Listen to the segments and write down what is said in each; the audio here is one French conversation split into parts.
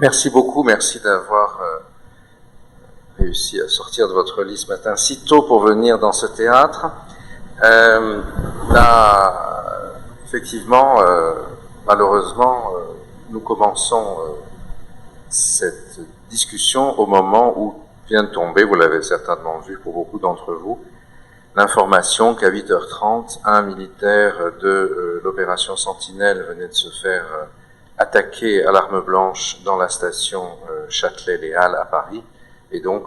Merci beaucoup, merci d'avoir réussi à sortir de votre lit ce matin si tôt pour venir dans ce théâtre. Effectivement, malheureusement, nous commençons cette discussion au moment où vient de tomber, vous l'avez certainement vu pour beaucoup d'entre vous, l'information qu'à 8h30, un militaire de l'opération Sentinelle venait de se faire attaquer à l'arme blanche dans la station Châtelet-Les Halles à Paris, et donc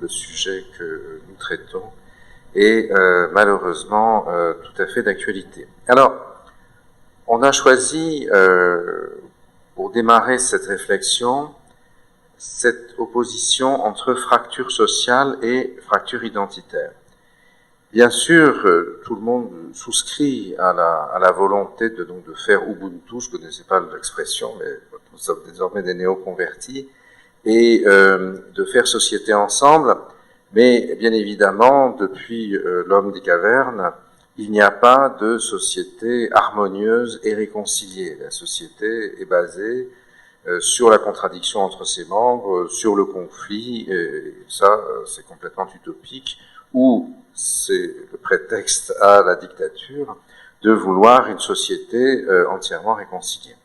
le sujet que nous traitons est malheureusement tout à fait d'actualité. Alors, on a choisi, pour démarrer cette réflexion, cette opposition entre fracture sociale et fracture identitaire. Bien sûr, tout le monde souscrit à la volonté de faire Ubuntu, je ne connaissais pas l'expression, mais nous sommes désormais des néo-convertis, et de faire société ensemble, mais bien évidemment, depuis l'homme des cavernes, il n'y a pas de société harmonieuse et réconciliée. La société est basée sur la contradiction entre ses membres, sur le conflit, et ça, c'est complètement utopique, ou c'est le prétexte à la dictature de vouloir une société entièrement réconciliée.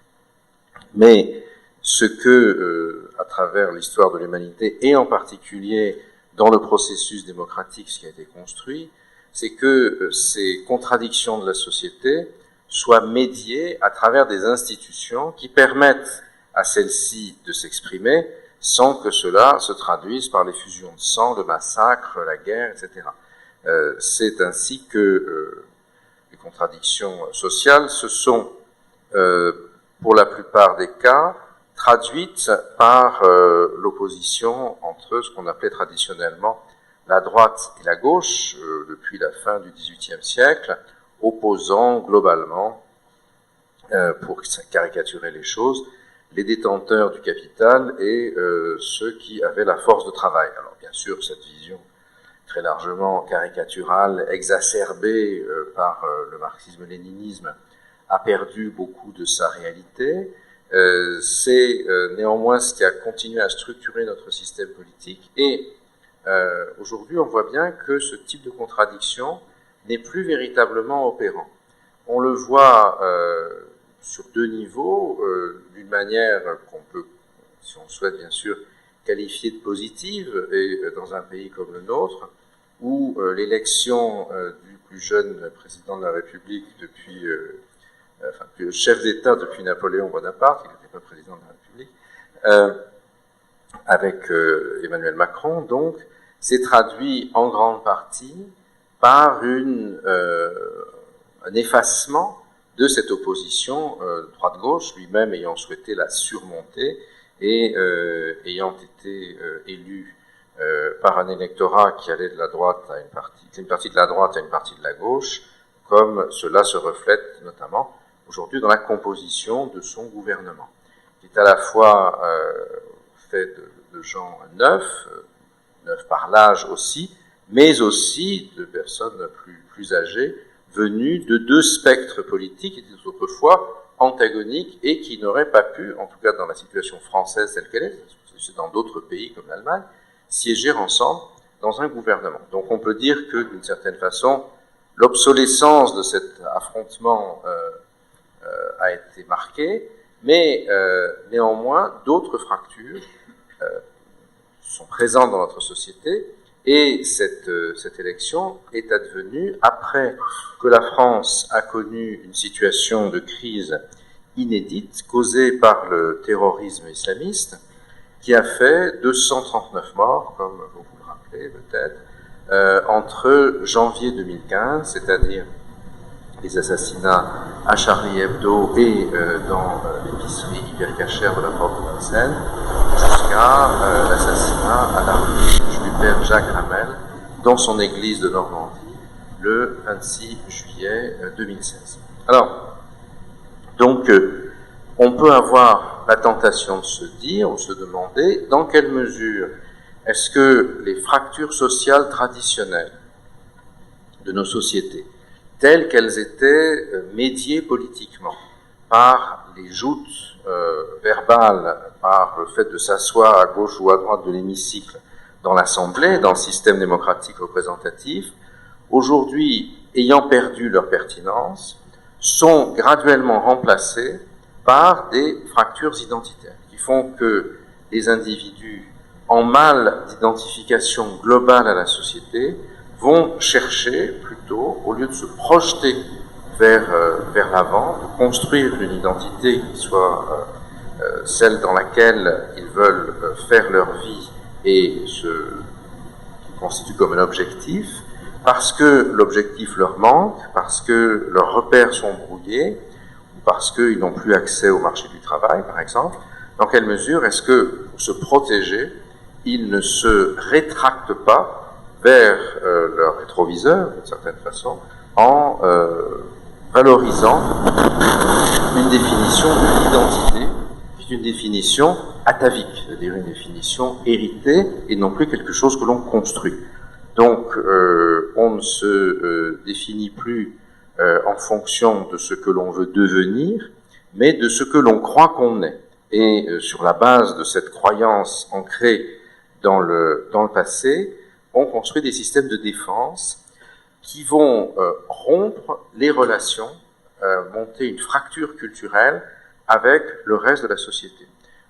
Mais ce que, à travers l'histoire de l'humanité, et en particulier dans le processus démocratique, ce qui a été construit, c'est que ces contradictions de la société soient médiées à travers des institutions qui permettent à celle-ci de s'exprimer sans que cela se traduise par les fusions de sang, le massacre, la guerre, etc. C'est ainsi que les contradictions sociales se sont, pour la plupart des cas, traduites par l'opposition entre ce qu'on appelait traditionnellement la droite et la gauche, depuis la fin du XVIIIe siècle, opposant globalement, pour caricaturer les choses, les détenteurs du capital et ceux qui avaient la force de travail. Alors bien sûr, cette vision très largement caricaturale, exacerbée par le marxisme-léninisme, a perdu beaucoup de sa réalité. C'est néanmoins ce qui a continué à structurer notre système politique. Et aujourd'hui, on voit bien que ce type de contradiction n'est plus véritablement opérant. On le voit sur deux niveaux, d'une manière qu'on peut, si on souhaite bien sûr, qualifier de positive, et dans un pays comme le nôtre, où l'élection du plus jeune président de la République depuis, chef d'État depuis Napoléon Bonaparte, il n'était pas président de la République, avec Emmanuel Macron, donc, s'est traduit en grande partie par un effacement de cette opposition droite-gauche, lui-même ayant souhaité la surmonter et ayant été élu par un électorat qui allait de la droite à une partie de la droite à une partie de la gauche, comme cela se reflète notamment aujourd'hui dans la composition de son gouvernement, qui est à la fois fait de gens neufs par l'âge aussi, mais aussi de personnes plus âgées, venus de deux spectres politiques qui étaient autrefois antagoniques et qui n'auraient pas pu, en tout cas dans la situation française telle qu'elle est, c'est dans d'autres pays comme l'Allemagne, siéger ensemble dans un gouvernement. Donc on peut dire que, d'une certaine façon, l'obsolescence de cet affrontement a été marquée, mais néanmoins, d'autres fractures sont présentes dans notre société. Et cette élection est advenue après que la France a connu une situation de crise inédite causée par le terrorisme islamiste qui a fait 239 morts, comme vous vous le rappelez peut-être, entre janvier 2015, c'est-à-dire les assassinats à Charlie Hebdo et dans l'épicerie hypercachère de la porte de Vincennes, jusqu'à l'assassinat à l'armée du père Jacques Hamel dans son église de Normandie le 26 juillet 2016. Alors, donc, on peut avoir la tentation de se dire ou se demander dans quelle mesure est-ce que les fractures sociales traditionnelles de nos sociétés, telles qu'elles étaient médiées politiquement par les joutes verbales, par le fait de s'asseoir à gauche ou à droite de l'hémicycle dans l'Assemblée, dans le système démocratique représentatif, aujourd'hui, ayant perdu leur pertinence, sont graduellement remplacés par des fractures identitaires qui font que les individus en mal d'identification globale à la société vont chercher plutôt, au lieu de se projeter vers l'avant, de construire une identité qui soit celle dans laquelle ils veulent faire leur vie et qui constitue comme un objectif, parce que l'objectif leur manque, parce que leurs repères sont brouillés, ou parce qu'ils n'ont plus accès au marché du travail, par exemple. Dans quelle mesure est-ce que, pour se protéger, ils ne se rétractent pas vers leur rétroviseur, d'une certaine façon, en valorisant une définition de l'identité, qui est une définition atavique, c'est-à-dire une définition héritée et non plus quelque chose que l'on construit. Donc, on ne se définit plus en fonction de ce que l'on veut devenir, mais de ce que l'on croit qu'on est. Et sur la base de cette croyance ancrée dans le passé, on construit des systèmes de défense qui vont rompre les relations, monter une fracture culturelle avec le reste de la société.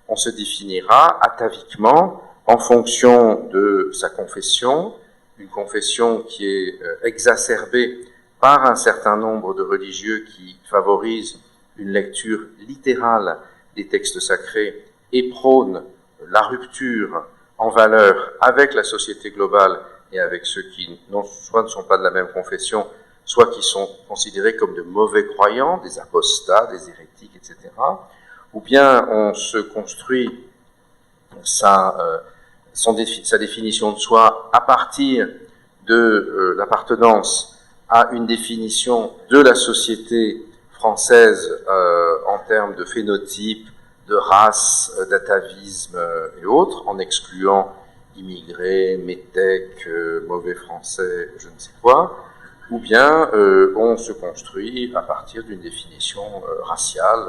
On se définira ataviquement en fonction de sa confession, une confession qui est exacerbée par un certain nombre de religieux qui favorisent une lecture littérale des textes sacrés et prônent la rupture en valeur avec la société globale et avec ceux qui soit ne sont pas de la même confession, soit qui sont considérés comme de mauvais croyants, des apostats, des hérétiques, etc. Ou bien on se construit sa définition de soi à partir de l'appartenance à une définition de la société française en termes de phénotype, de race, d'atavisme et autres, en excluant immigrés, métèques, mauvais français, je ne sais quoi, ou bien on se construit à partir d'une définition raciale,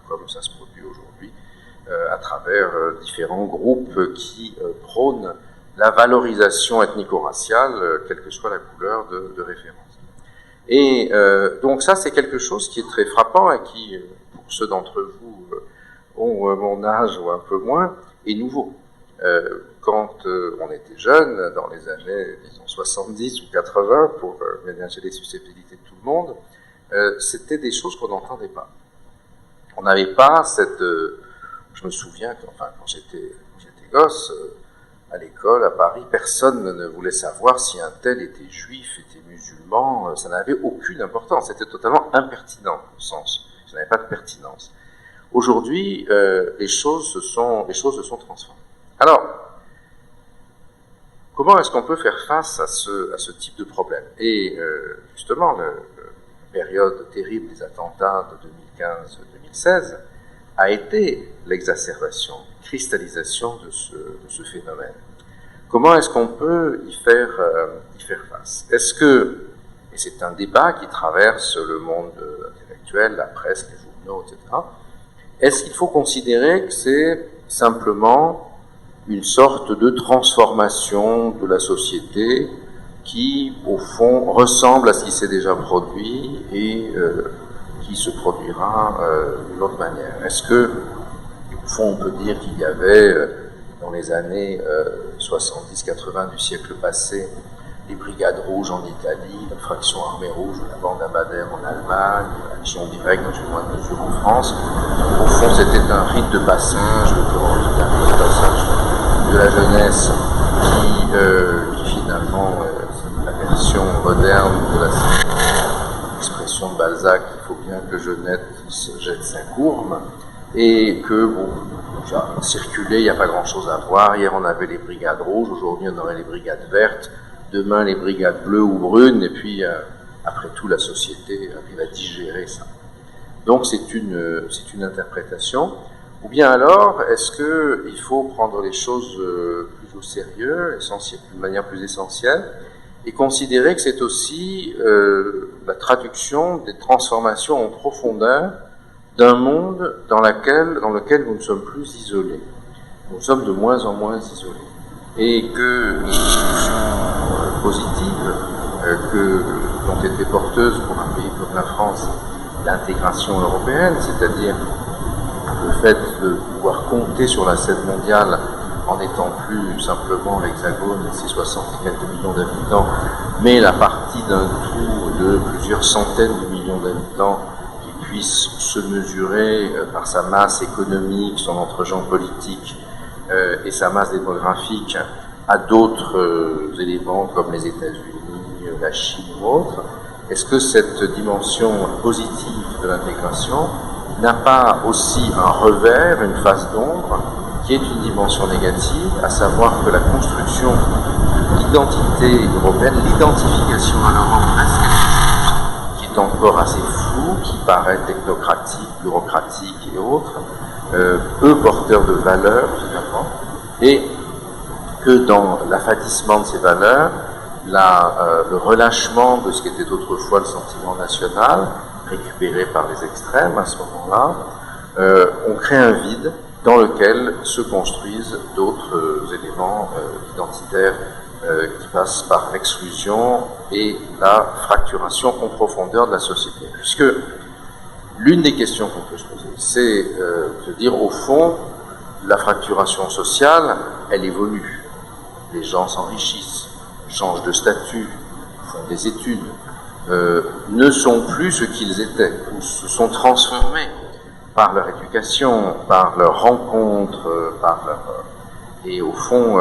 comme ça se produit aujourd'hui, à travers différents groupes qui prônent la valorisation ethnico-raciale, quelle que soit la couleur de référence. Et donc ça, c'est quelque chose qui est très frappant et qui, pour ceux d'entre vous ont mon âge ou un peu moins, est nouveau. Quand on était jeune, dans les années, disons, 70 ou 80, pour ménager les susceptibilités de tout le monde, c'était des choses qu'on n'entendait pas. On n'avait pas cette... je me souviens quand j'étais gosse, à l'école, à Paris, personne ne voulait savoir si un tel était juif, était musulman, ça n'avait aucune importance, c'était totalement impertinent au sens, ça n'avait pas de pertinence. Aujourd'hui, les choses se sont transformées. Alors, comment est-ce qu'on peut faire face à ce type de problème? Et justement, la période terrible des attentats de 2015-2016 a été l'exacerbation, cristallisation de ce phénomène. Comment est-ce qu'on peut y faire face? Est-ce que, et c'est un débat qui traverse le monde intellectuel, la presse, les journaux, etc., est-ce qu'il faut considérer que c'est simplement une sorte de transformation de la société qui, au fond, ressemble à ce qui s'est déjà produit et qui se produira d'une autre manière? Est-ce que, au fond, on peut dire qu'il y avait, dans les années 70-80 du siècle passé, les brigades rouges en Italie, la fraction armée rouge, la bande Abadère en Allemagne, l'action directe dans une moindre mesure en France. Au fond, c'était un rite de passage, un rite de passage de la jeunesse qui finalement, c'est la version moderne de l'expression de Balzac, il faut bien que jeunesse jette sa courbe, et que, bon, circuler, il n'y a pas grand-chose à voir. Hier, on avait les brigades rouges, aujourd'hui, on aurait les brigades vertes, demain, les brigades bleues ou brunes, et puis, après tout, la société arrive à digérer ça. Donc, c'est une interprétation. Ou bien alors, est-ce qu'il faut prendre les choses plus au sérieux, de manière plus essentielle, et considérer que c'est aussi la traduction des transformations en profondeur d'un monde dans lequel nous ne sommes plus isolés. Nous sommes de moins en moins isolés. Et que les institutions positives dont été porteuses pour un pays comme la France l'intégration européenne, c'est-à-dire le fait de pouvoir compter sur la scène mondiale en n'étant plus simplement l'Hexagone et ses 60 et quelques millions d'habitants, mais la partie d'un tout de plusieurs centaines de millions d'habitants qui puisse se mesurer par sa masse économique, son entregent politique et sa masse démographique à d'autres éléments comme les États-Unis, la Chine ou autres. Est-ce que cette dimension positive de l'intégration n'a pas aussi un revers, une face d'ombre, qui est une dimension négative, à savoir que la construction de l'identité européenne, l'identification à l'Europe reste quelque chose qui est encore assez flou, qui paraît technocratique, bureaucratique et autres, peu porteur de valeurs finalement, et que dans l'affadissement de ces valeurs, le relâchement de ce qui était autrefois le sentiment national, récupéré par les extrêmes à ce moment-là, on crée un vide dans lequel se construisent d'autres éléments identitaires qui passent par l'exclusion et la fracturation en profondeur de la société. Puisque l'une des questions qu'on peut se poser, c'est de dire au fond, la fracturation sociale, elle évolue. Les gens s'enrichissent, changent de statut, font des études, ne sont plus ce qu'ils étaient, ou se sont transformés par leur éducation, par leur rencontre, et au fond,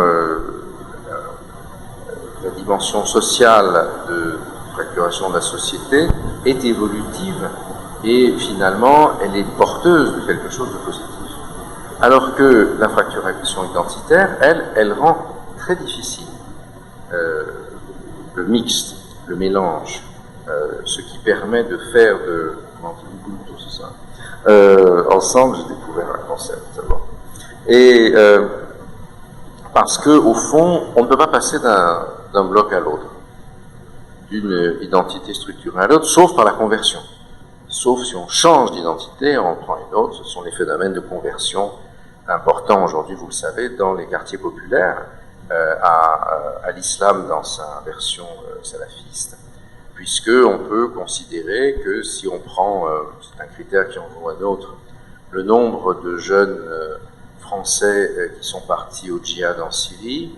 la dimension sociale de fracturation de la société est évolutive et finalement, elle est porteuse de quelque chose de positif. Alors que la fracturation identitaire, elle rend très difficile le mixte, le mélange, ce qui permet de faire de... c'est ça. Ensemble, j'ai découvert un concept. Et parce que au fond, on ne peut pas passer d'un bloc à l'autre, d'une identité structurée à l'autre, sauf par la conversion. Sauf si on change d'identité, on prend une autre. Ce sont les phénomènes de conversion importants aujourd'hui, vous le savez, dans les quartiers populaires, à l'islam dans sa version salafiste, puisque on peut considérer que si on prend, c'est un critère qui en vaut un autre, le nombre de jeunes français qui sont partis au djihad en Syrie,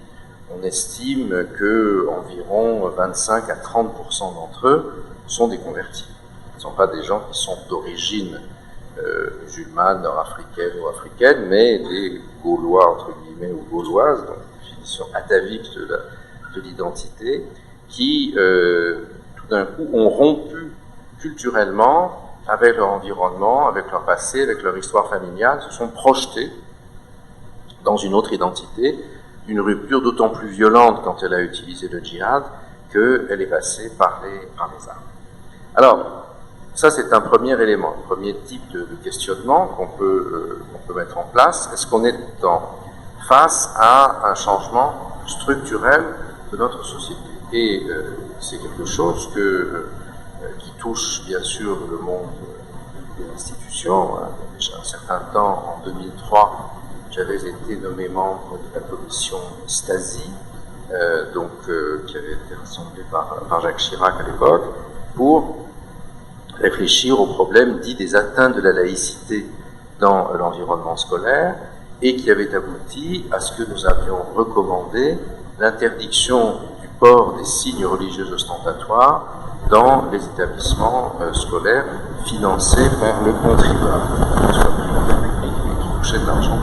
on estime que environ 25 à 30% d'entre eux sont des convertis. Ce ne sont pas des gens qui sont d'origine musulmane, nord-africaine ou africaine, mais des Gaulois, entre guillemets, ou Gauloises, donc définition atavique de l'identité, qui tout d'un coup ont rompu culturellement avec leur environnement, avec leur passé, avec leur histoire familiale, se sont projetés dans une autre identité, une rupture d'autant plus violente quand elle a utilisé le djihad qu'elle est passée par les armes. Alors, ça c'est un premier élément, un premier type de questionnement qu'on peut mettre en place. Est-ce qu'on est face à un changement structurel de notre société? Et c'est quelque chose qui touche bien sûr le monde des institutions. Déjà un certain temps, en 2003, j'avais été nommé membre de la commission Stasi, qui avait été rassemblée par Jacques Chirac à l'époque, pour réfléchir au problème dit des atteintes de la laïcité dans l'environnement scolaire, et qui avait abouti à ce que nous avions recommandé l'interdiction du port des signes religieux ostentatoires dans les établissements scolaires financés par le contribuable, soit privé public, mais qui touchait de l'argent du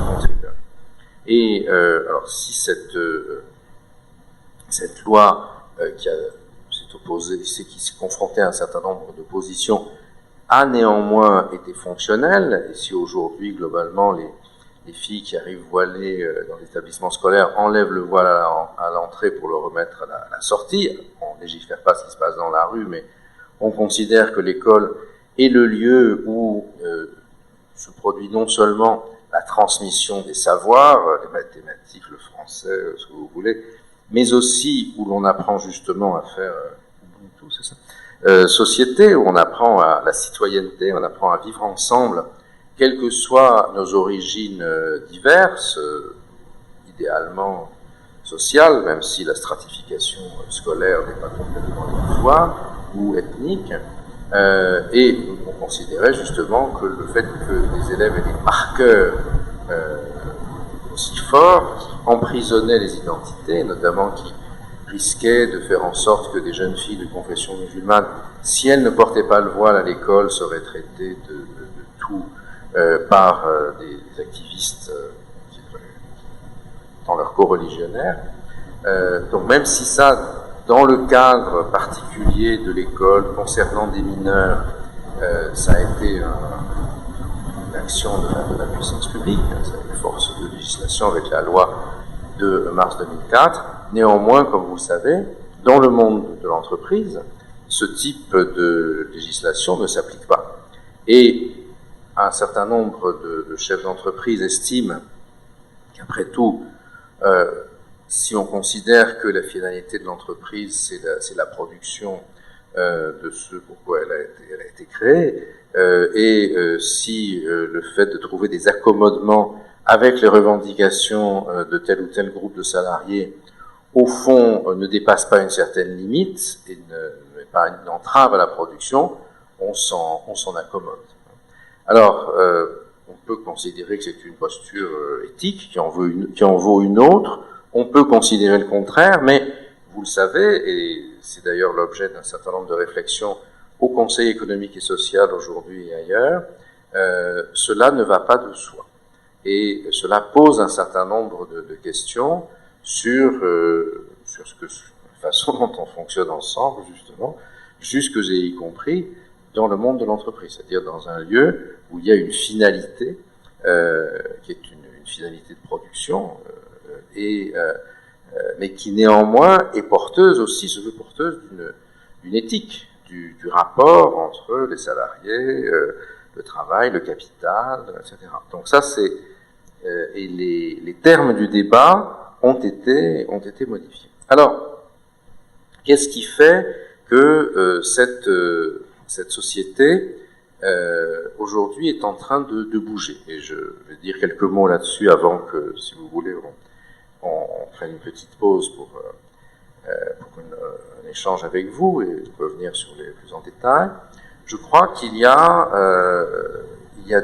contribuable. Et alors, si cette loi qui s'est confrontée à un certain nombre de positions, a néanmoins été fonctionnelle, et si aujourd'hui, globalement, les filles qui arrivent voilées dans l'établissement scolaire enlèvent le voile à l'entrée pour le remettre à la sortie, on ne légifère pas ce qui se passe dans la rue, mais on considère que l'école est le lieu où se produit non seulement la transmission des savoirs, les mathématiques, le français, ce que vous voulez, mais aussi où l'on apprend justement à faire Ubuntu, c'est ça, société où on apprend à la citoyenneté, on apprend à vivre ensemble, quelles que soient nos origines diverses, idéalement sociales, même si la stratification scolaire n'est pas complètement illusoire, ou ethnique. Et on considérait justement que le fait que les élèves aient des marqueurs aussi forts, qui emprisonnaient les identités, notamment qui risquaient de faire en sorte que des jeunes filles de confession musulmane, si elles ne portaient pas le voile à l'école, seraient traitées de tout par des activistes dans leur co-religionnaire. Donc même si ça, dans le cadre particulier de l'école, concernant des mineurs, ça a été une action de la puissance publique, ça a une force de législation avec la loi de mars 2004. Néanmoins, comme vous le savez, dans le monde de l'entreprise, ce type de législation ne s'applique pas. Et un certain nombre de chefs d'entreprise estiment qu'après tout, si on considère que la finalité de l'entreprise, c'est la production de ce pourquoi elle a été créée, et si le fait de trouver des accommodements avec les revendications de tel ou tel groupe de salariés, au fond, ne dépasse pas une certaine limite et ne met pas une entrave à la production, on s'en accommode. Alors, on peut considérer que c'est une posture éthique qui en vaut une autre. On peut considérer le contraire, mais vous le savez, et c'est d'ailleurs l'objet d'un certain nombre de réflexions au Conseil économique et social aujourd'hui et ailleurs, cela ne va pas de soi. Et cela pose un certain nombre de questions sur la façon dont on fonctionne ensemble, justement, jusque j'ai y compris dans le monde de l'entreprise, c'est-à-dire dans un lieu où il y a une finalité, qui est une finalité de production, mais qui néanmoins est porteuse aussi, se veut porteuse d'une éthique, du rapport entre les salariés, le travail, le capital, etc. Donc ça, c'est et les termes du débat ont été modifiés. Alors, qu'est-ce qui fait que cette société aujourd'hui est en train de bouger? Et je vais dire quelques mots là-dessus avant que, si vous voulez, on prenne une petite pause pour un échange avec vous et revenir sur les plus en détail. Je crois qu'il y a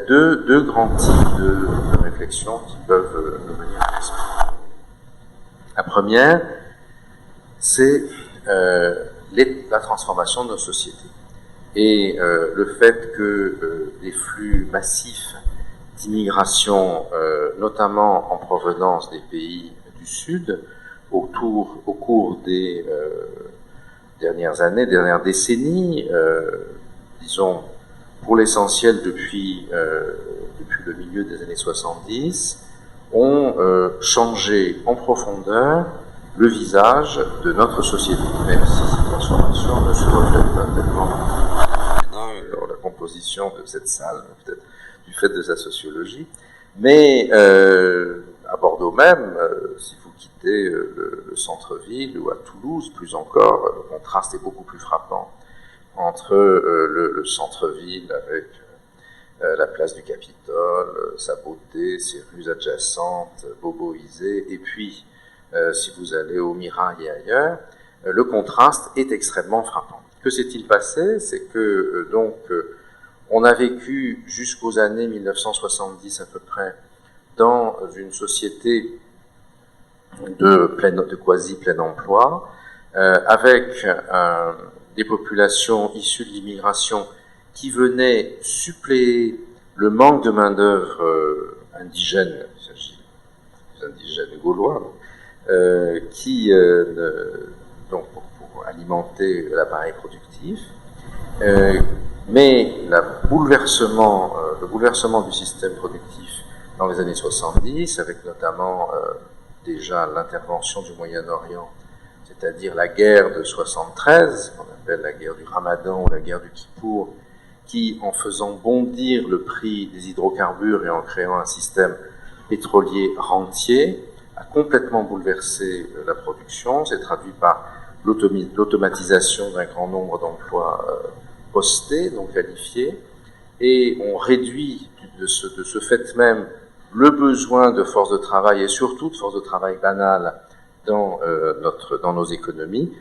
deux grands types de réflexions qui peuvent nous venir à l'esprit. La première, c'est la transformation de nos sociétés. Et le fait que des flux massifs d'immigration, notamment en provenance des pays du Sud, au cours des dernières années, dernières décennies, disons pour l'essentiel depuis le milieu des années 70, ont changé en profondeur le visage de notre société, même si ces transformations ne se reflètent pas tellement dans la composition de cette salle, peut-être du fait de sa sociologie. Mais à Bordeaux même, si vous quittez le centre-ville ou à Toulouse, plus encore, le contraste est beaucoup plus frappant entre le centre-ville avec la place du Capitole, sa beauté, ses rues adjacentes, boboisées, et puis si vous allez au Mirail et ailleurs, le contraste est extrêmement frappant. Que s'est-il passé? C'est que on a vécu jusqu'aux années 1970 à peu près dans une société de quasi plein emploi, avec des populations issues de l'immigration qui venaient suppléer le manque de main-d'œuvre indigène, il s'agit des indigènes gaulois, donc pour alimenter l'appareil productif, mais le bouleversement du système productif dans les années 70, avec notamment déjà l'intervention du Moyen-Orient, c'est-à-dire la guerre de 73, qu'on appelle la guerre du Ramadan ou la guerre du Kippour, qui, en faisant bondir le prix des hydrocarbures et en créant un système pétrolier rentier, a complètement bouleversé la production. C'est traduit par l'automatisation d'un grand nombre d'emplois postés, non qualifiés, et on réduit de ce fait même le besoin de force de travail, et surtout de force de travail banale dans nos économies,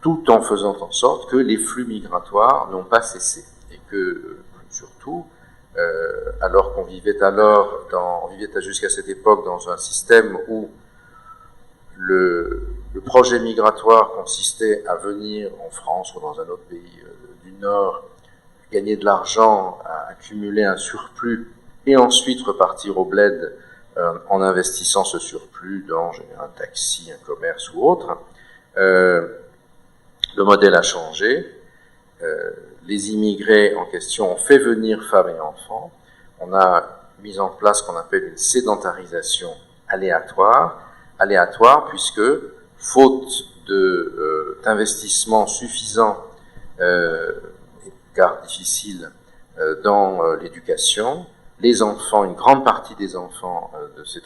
tout en faisant en sorte que les flux migratoires n'ont pas cessé, et que surtout, alors qu'on vivait jusqu'à cette époque dans un système où le projet migratoire consistait à venir en France ou dans un autre pays du Nord, gagner de l'argent, à accumuler un surplus et ensuite repartir au bled en investissant ce surplus dans un taxi, un commerce ou autre. Le modèle a changé. Les immigrés en question ont fait venir femmes et enfants. On a mis en place ce qu'on appelle une sédentarisation aléatoire puisque, faute d'investissements suffisants, car difficiles, dans l'éducation, les enfants, une grande partie des enfants de ces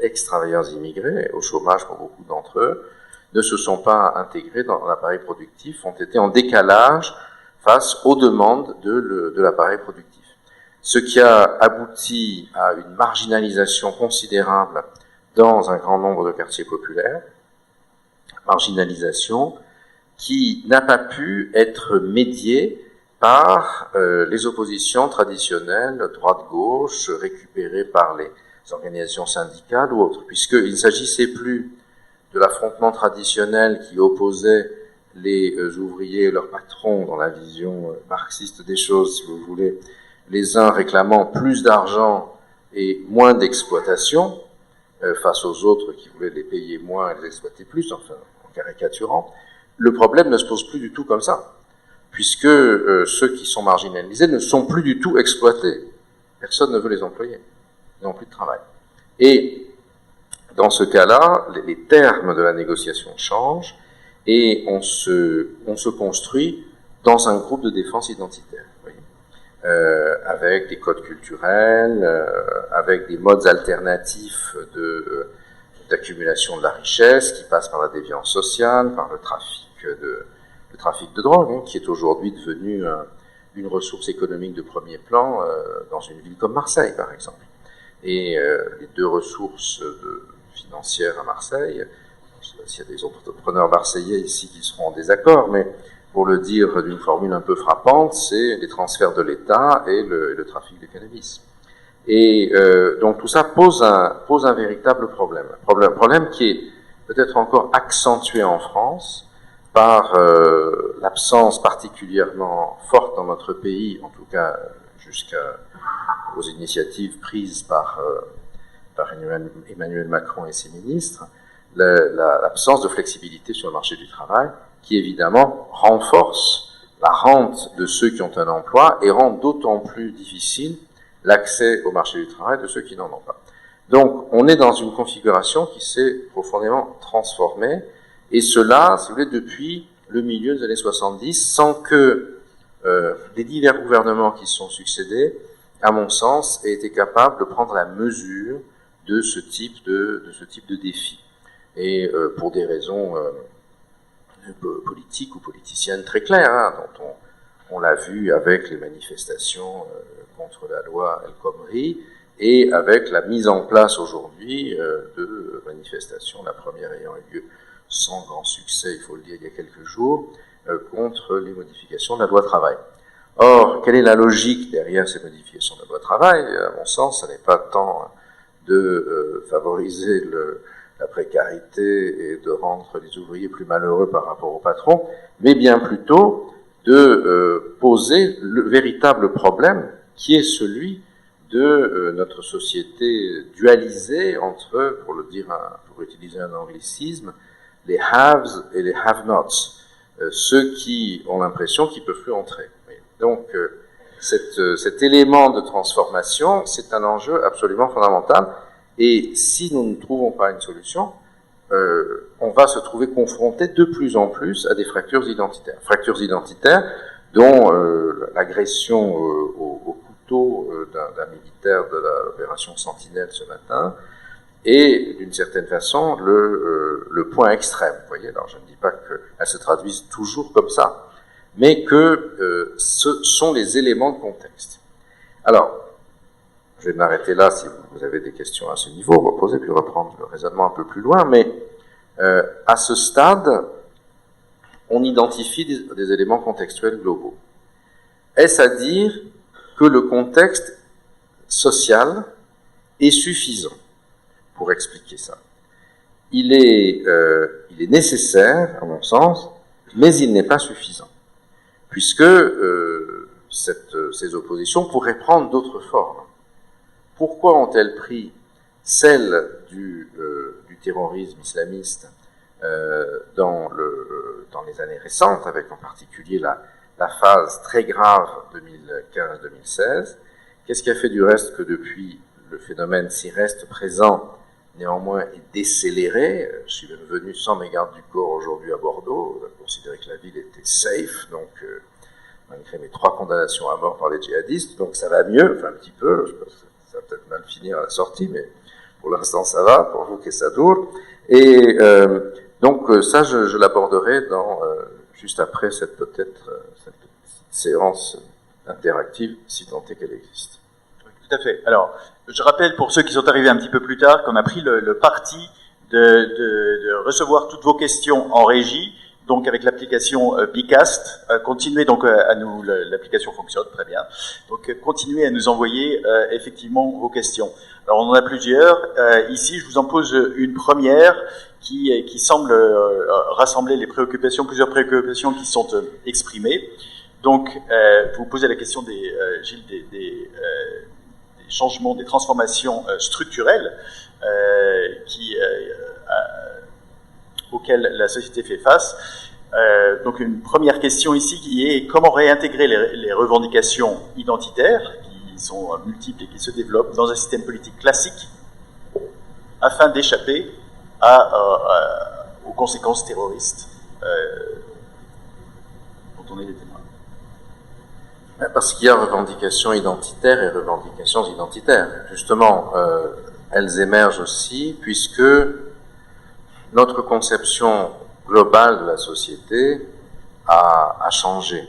ex-travailleurs immigrés, au chômage pour beaucoup d'entre eux, ne se sont pas intégrés dans l'appareil productif, ont été en décalage face aux demandes de l'appareil productif. Ce qui a abouti à une marginalisation considérable dans un grand nombre de quartiers populaires, marginalisation qui n'a pas pu être médiée par les oppositions traditionnelles, droite-gauche, récupérées par les organisations syndicales ou autres, puisqu'il ne s'agissait plus de l'affrontement traditionnel qui opposait les ouvriers et leurs patrons dans la vision marxiste des choses, si vous voulez, les uns réclamant plus d'argent et moins d'exploitation, face aux autres qui voulaient les payer moins et les exploiter plus, enfin, en caricaturant. Le problème ne se pose plus du tout comme ça, puisque ceux qui sont marginalisés ne sont plus du tout exploités. Personne ne veut les employer. Ils n'ont plus de travail. Et dans ce cas-là, les termes de la négociation changent et on se construit dans un groupe de défense identitaire, vous voyez, avec des codes culturels, avec des modes alternatifs d'accumulation de la richesse qui passent par la déviance sociale, par le trafic de drogue, hein, qui est aujourd'hui devenu une ressource économique de premier plan dans une ville comme Marseille, par exemple. Et les deux ressources financières à Marseille, je ne sais pas s'il y a des entrepreneurs marseillais ici qui seront en désaccord, mais pour le dire d'une formule un peu frappante, c'est les transferts de l'État et le trafic de cannabis. Et donc tout ça pose un véritable problème. Problème qui est peut-être encore accentué en France par l'absence particulièrement forte dans notre pays, en tout cas jusqu'aux initiatives prises par Emmanuel Macron et ses ministres, l'absence de flexibilité sur le marché du travail, qui évidemment renforce la rente de ceux qui ont un emploi et rend d'autant plus difficile l'accès au marché du travail de ceux qui n'en ont pas. Donc, on est dans une configuration qui s'est profondément transformée, et cela, si vous voulez, depuis le milieu des années 70, sans que les divers gouvernements qui se sont succédés, à mon sens, aient été capables de prendre la mesure de ce type de défi. Et pour des raisons politiques ou politiciennes très claires, hein, dont on l'a vu avec les manifestations contre la loi El Khomri, et avec la mise en place aujourd'hui de manifestations, la première ayant eu lieu sans grand succès, il faut le dire, il y a quelques jours, contre les modifications de la loi travail. Or, quelle est la logique derrière ces modifications de la loi travail? À mon sens, ce n'est pas tant de favoriser la précarité et de rendre les ouvriers plus malheureux par rapport aux patrons, mais bien plutôt de poser le véritable problème qui est celui de notre société dualisée entre, pour utiliser un anglicisme, les haves et les have-nots, ceux qui ont l'impression qu'ils peuvent plus entrer. Donc, cet élément de transformation, c'est un enjeu absolument fondamental. Et si nous ne trouvons pas une solution, on va se trouver confronté de plus en plus à des fractures identitaires. Fractures identitaires dont l'agression au couteau d'un militaire de l'opération Sentinelle ce matin est d'une certaine façon le point extrême. Vous voyez, alors je ne dis pas qu'elles se traduisent toujours comme ça, mais que ce sont les éléments de contexte. Alors, je vais m'arrêter là si vous avez des questions à ce niveau, reposer puis reprendre le raisonnement un peu plus loin, mais à ce stade, on identifie des éléments contextuels globaux. Est-ce à dire que le contexte social est suffisant pour expliquer ça? Il est nécessaire, à mon sens, mais il n'est pas suffisant, puisque ces oppositions pourraient prendre d'autres formes. Pourquoi ont-elles pris celle du terrorisme islamiste dans les années récentes, avec en particulier la phase très grave 2015-2016? Qu'est-ce qui a fait du reste que depuis le phénomène s'y reste présent, néanmoins est décéléré? Je suis venu sans mes gardes du corps aujourd'hui à Bordeaux, considéré que la ville était safe, donc malgré mes 3 condamnations à mort par les djihadistes, donc ça va mieux, enfin un petit peu, je pense que ça va peut-être mal finir à la sortie, mais pour l'instant ça va, pour vous que ça dure. Et donc ça je l'aborderai juste après cette séance interactive, si tant est qu'elle existe. Tout à fait. Alors, je rappelle pour ceux qui sont arrivés un petit peu plus tard qu'on a pris le parti de recevoir toutes vos questions en régie, donc avec l'application Bicast. Continuez donc l'application fonctionne très bien. Donc continuez à nous envoyer effectivement vos questions. Alors on en a plusieurs. Ici, je vous en pose une première qui semble rassembler plusieurs préoccupations qui sont exprimées. Donc, vous posez la question Gilles, des changements, des transformations structurelles auxquelles la société fait face. Donc, une première question ici qui est comment réintégrer les revendications identitaires qui sont multiples et qui se développent dans un système politique classique afin d'échapper aux conséquences terroristes dont on est les témoins. Parce qu'il y a revendications identitaires et revendications identitaires. Justement, elles émergent aussi puisque notre conception globale de la société a changé.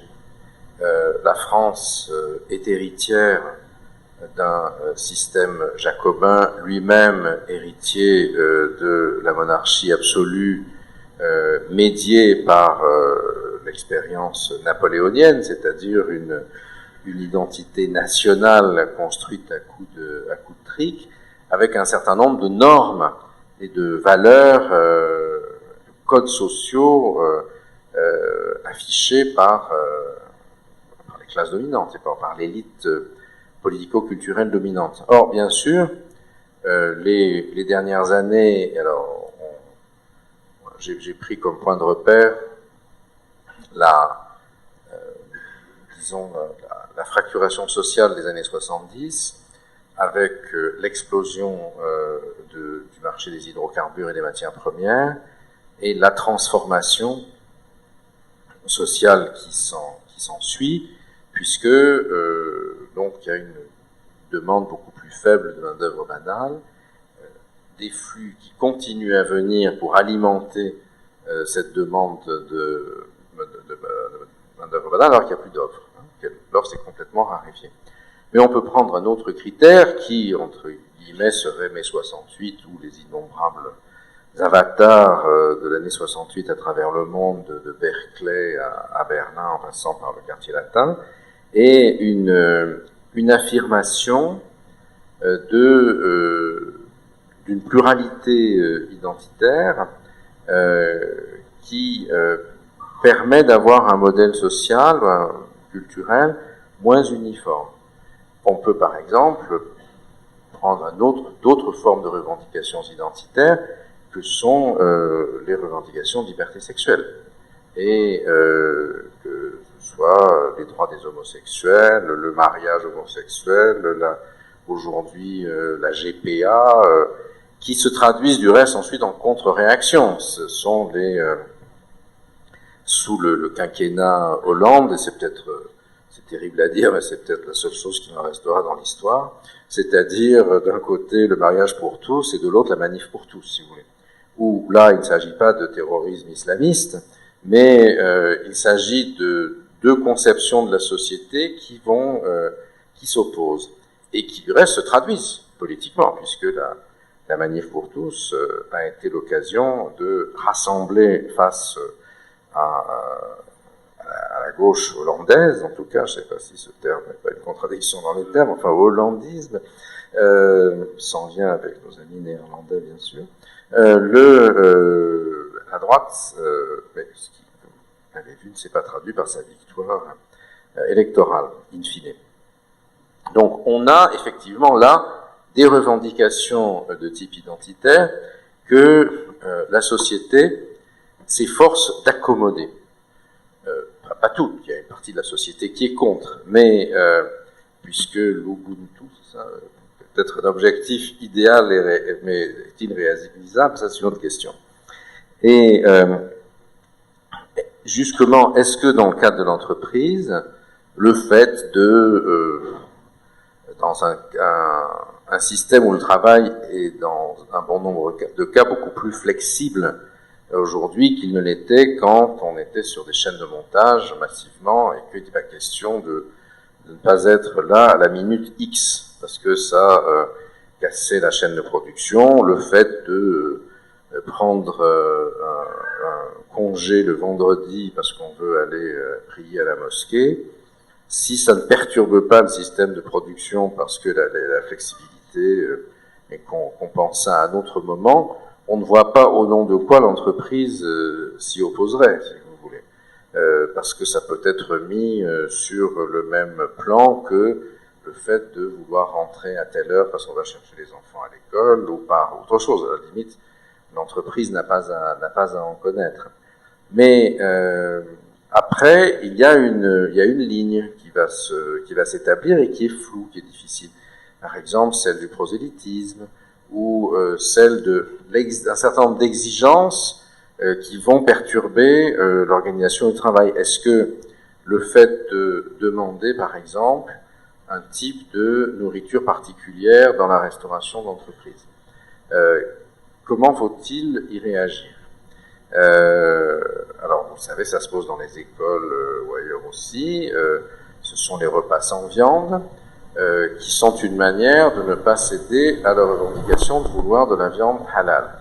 La France est héritière d'un système jacobin, lui-même héritier de la monarchie absolue, médiée par l'expérience napoléonienne, c'est-à-dire une identité nationale construite à coup de trick, avec un certain nombre de normes et de valeurs, de codes sociaux affichés par les classes dominantes et par l'élite politico-culturelle dominante. Or, bien sûr, les dernières années, alors j'ai pris comme point de repère la fracturation sociale des années 70, avec l'explosion du marché des hydrocarbures et des matières premières, et la transformation sociale qui s'ensuit, puisque donc il y a une demande beaucoup plus faible de main-d'œuvre banale, des flux qui continuent à venir pour alimenter cette demande de main-d'œuvre banale, alors qu'il n'y a plus d'offres. L'offre s'est complètement raréfiée. Mais on peut prendre un autre critère qui, entre guillemets, serait mai 68, ou les innombrables avatars de l'année 68 à travers le monde, de Berkeley à Berlin, en passant par le quartier latin, et une affirmation d'une pluralité identitaire qui permet d'avoir un modèle social, culturel, moins uniforme. On peut par exemple prendre d'autres formes de revendications identitaires que sont les revendications de liberté sexuelle. Et que ce soit les droits des homosexuels, le mariage homosexuel, aujourd'hui la GPA, qui se traduisent du reste ensuite en contre-réaction. Ce sont sous le quinquennat Hollande, et c'est peut-être c'est terrible à dire, mais c'est peut-être la seule chose qui en restera dans l'histoire, c'est-à-dire d'un côté le mariage pour tous et de l'autre la manif pour tous, si vous voulez. Où là, il ne s'agit pas de terrorisme islamiste, mais il s'agit de deux conceptions de la société qui s'opposent et qui du reste se traduisent politiquement, puisque la manif pour tous a été l'occasion de rassembler face à la gauche hollandaise, en tout cas, je ne sais pas si ce terme n'est pas une contradiction dans les termes, enfin au hollandisme, sans lien avec nos amis néerlandais bien sûr, la droite, mais ce qui, comme vous l'avez vu, ne s'est pas traduit par sa victoire électorale, in fine. Donc on a effectivement là des revendications de type identitaire que la société s'efforce d'accommoder. Pas toutes, il y a une partie de la société qui est contre, mais puisque l'Ubuntu, c'est ça, peut-être un objectif idéal, mais est-il réalisable, ça c'est une autre question. Et justement, est-ce que dans le cadre de l'entreprise, le fait dans un système où le travail est dans un bon nombre de cas beaucoup plus flexible aujourd'hui qu'il ne l'était quand on était sur des chaînes de montage massivement et qu'il n'était pas question de ne pas être là à la minute X, parce que ça cassait la chaîne de production, le fait de prendre un congé le vendredi parce qu'on veut aller prier à la mosquée, si ça ne perturbe pas le système de production parce que la flexibilité est compensée à un autre moment, on ne voit pas au nom de quoi l'entreprise s'y opposerait, si vous voulez. Parce que ça peut être mis sur le même plan que le fait de vouloir rentrer à telle heure parce qu'on va chercher les enfants à l'école ou par autre chose. À la limite, l'entreprise n'a pas à en connaître. Mais après, il y a une ligne qui va s'établir et qui est floue, qui est difficile. Par exemple, celle du prosélytisme ou celle d'un certain nombre d'exigences qui vont perturber l'organisation du travail. Est-ce que le fait de demander, par exemple, un type de nourriture particulière dans la restauration d'entreprise, comment faut-il y réagir? Alors, vous savez, ça se pose dans les écoles ou ailleurs aussi. Ce sont les repas sans viande qui sont une manière de ne pas céder à la revendication de vouloir de la viande halal.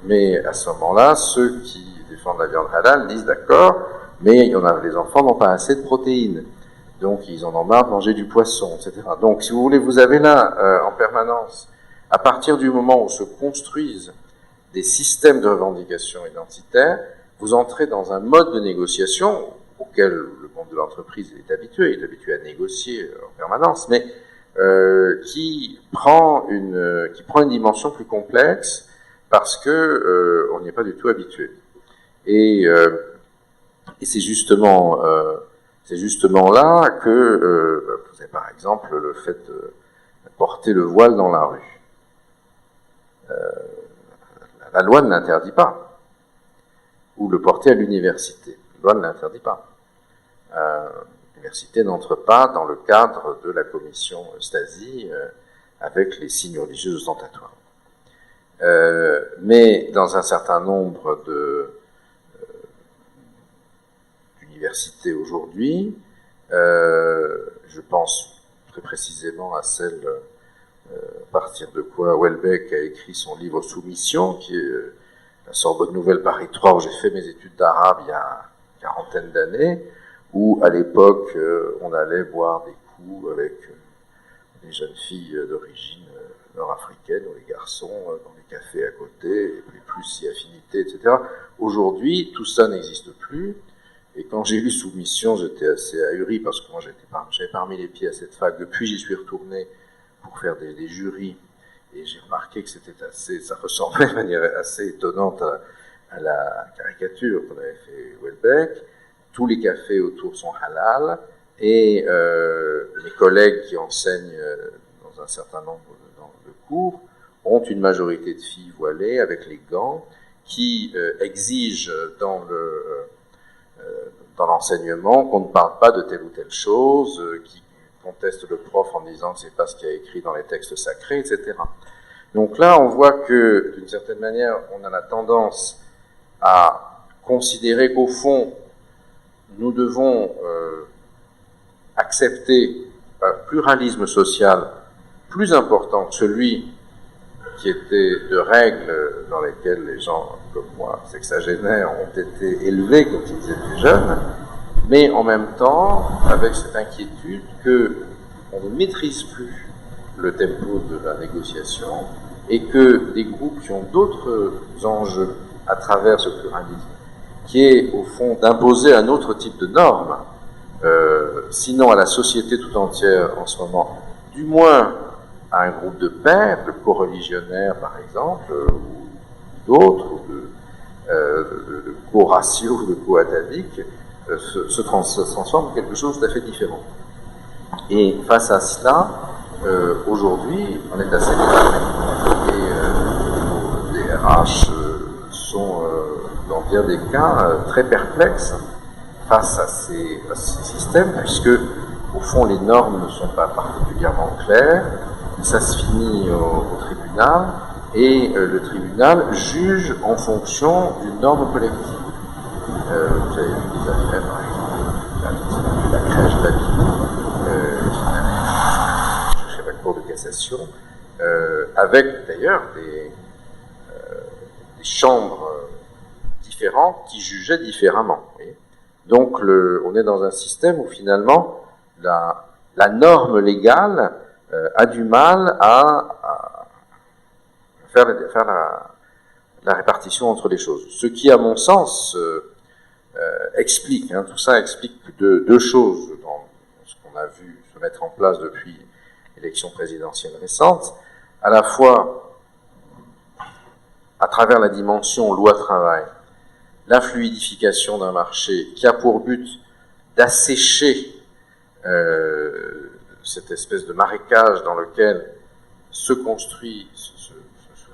Mais à ce moment-là, ceux qui défendent la viande halal disent d'accord, mais les enfants n'ont pas assez de protéines. Donc, ils en ont marre de manger du poisson, etc. Donc, si vous voulez, vous avez là, en permanence, à partir du moment où se construisent des systèmes de revendication identitaire, vous entrez dans un mode de négociation auquel le monde de l'entreprise est habitué. Il est habitué à négocier en permanence, mais qui prend une dimension plus complexe parce que on n'y est pas du tout habitué. Et c'est justement là que vous avez par exemple le fait de porter le voile dans la rue. La loi ne l'interdit pas. Ou le porter à l'université. La loi ne l'interdit pas. L'université n'entre pas dans le cadre de la commission Stasi avec les signes religieux ostentatoires. Mais dans un certain nombre d'universités aujourd'hui, je pense très précisément à celle à partir de quoi Houellebecq a écrit son livre Soumission, qui est la Sorbonne Nouvelle Paris 3, où j'ai fait mes études d'arabe il y a une quarantaine d'années, où à l'époque on allait boire des coups avec les jeunes filles d'origine nord-africaine ou les garçons dans les cafés à côté, et plus si affinité, etc. Aujourd'hui, tout ça n'existe plus. Et quand j'ai lu Soumission, j'étais assez ahuri parce que moi j'avais pas remis les pieds à cette fac. Depuis, j'y suis retourné pour faire des jurys, et j'ai remarqué que ça ressemblait de manière assez étonnante à la caricature qu'on avait fait Houellebecq. Tous les cafés autour sont halal, et mes collègues qui enseignent dans un certain nombre de cours ont une majorité de filles voilées avec les gants qui exigent dans dans l'enseignement, qu'on ne parle pas de telle ou telle chose, qui conteste le prof en disant que c'est pas ce qu'il y a écrit dans les textes sacrés, etc. Donc là, on voit que, d'une certaine manière, on a la tendance à considérer qu'au fond, nous devons accepter un pluralisme social plus important que celui qui était de règles dans lesquelles les gens comme moi, sexagénaires, ont été élevés quand ils étaient jeunes, mais en même temps avec cette inquiétude qu'on ne maîtrise plus le tempo de la négociation et que des groupes qui ont d'autres enjeux à travers ce pluralisme, qui est au fond d'imposer un autre type de normes, sinon à la société tout entière en ce moment, du moins à un groupe de pairs, de co-religionnaires par exemple, ou d'autres, ou de co-ratio, ou de co-ataviques, se transforme en quelque chose de tout à fait différent. Et face à cela, aujourd'hui, on est assez déterminé. Et les RH sont, dans bien des cas, très perplexes face à ces systèmes, puisque, au fond, les normes ne sont pas particulièrement claires. Ça se finit au tribunal, et le tribunal juge en fonction d'une norme collective. Vous avez vu des affaires, par exemple, la crèche d'Avignon, chez la Cour de cassation, avec d'ailleurs des chambres différentes qui jugeaient différemment. Donc on est dans un système où finalement la norme légale a du mal à faire la répartition entre les choses. Ce qui, à mon sens, explique, tout ça explique deux choses dans ce qu'on a vu se mettre en place depuis l'élection présidentielle récente, à la fois à travers la dimension loi travail, la fluidification d'un marché qui a pour but d'assécher cette espèce de marécage dans lequel se construit, se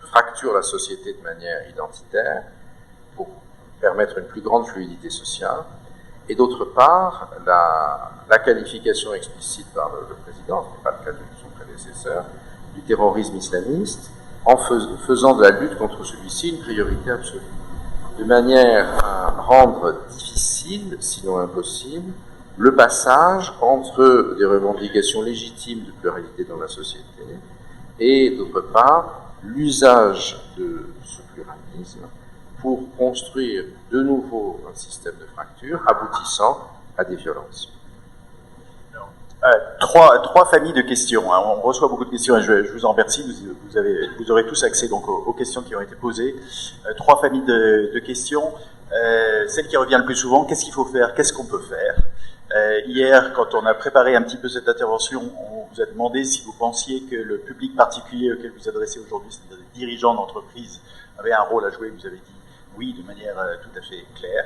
fracture la société de manière identitaire pour permettre une plus grande fluidité sociale, et d'autre part, la qualification explicite par le président, ce n'est pas le cas de son prédécesseur, du terrorisme islamiste, en faisant de la lutte contre celui-ci une priorité absolue, de manière à rendre difficile, sinon impossible, le passage entre des revendications légitimes de pluralité dans la société et, d'autre part, l'usage de ce pluralisme pour construire de nouveau un système de fracture aboutissant à des violences. Trois familles de questions. On reçoit beaucoup de questions et je vous en remercie. Vous aurez tous accès donc aux questions qui ont été posées. Trois familles de questions. Celle qui revient le plus souvent, qu'est-ce qu'il faut faire? Qu'est-ce qu'on peut faire? Hier, quand on a préparé un petit peu cette intervention, on vous a demandé si vous pensiez que le public particulier auquel vous adressez aujourd'hui, c'est-à-dire des dirigeants d'entreprise, avait un rôle à jouer. Vous avez dit oui de manière tout à fait claire.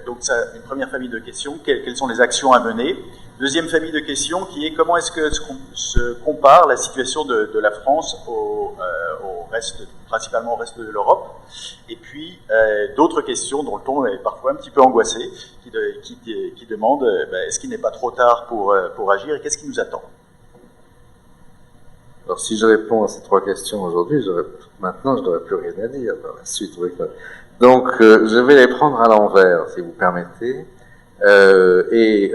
Donc ça, une première famille de questions, quelles sont les actions à mener? Deuxième famille de questions qui est comment est-ce que se compare la situation de la France au reste, principalement au reste de l'Europe? Et puis d'autres questions dont le ton est parfois un petit peu angoissé, qui demandent est-ce qu'il n'est pas trop tard pour agir et qu'est-ce qui nous attend? Alors si je réponds à ces trois questions aujourd'hui, maintenant je n'aurai plus rien à dire dans la suite. Donc je vais les prendre à l'envers, si vous permettez, et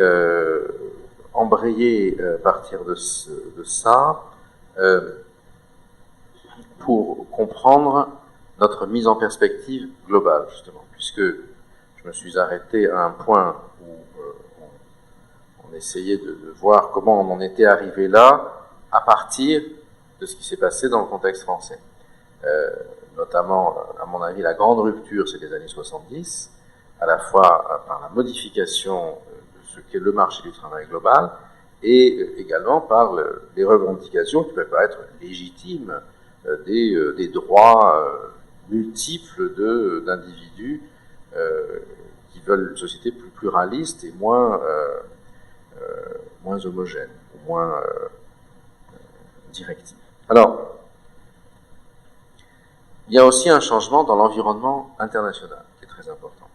embrayer à partir de ça pour comprendre notre mise en perspective globale, justement, puisque je me suis arrêté à un point où on essayait de voir comment on en était arrivé là à partir de ce qui s'est passé dans le contexte français. Notamment, à mon avis, la grande rupture, c'est les années 70, à la fois par la modification de ce qu'est le marché du travail global, et également par les revendications qui peuvent être légitimes des droits multiples d'individus qui veulent une société plus pluraliste et moins homogène, ou moins directive. Alors, il y a aussi un changement dans l'environnement international qui est très important.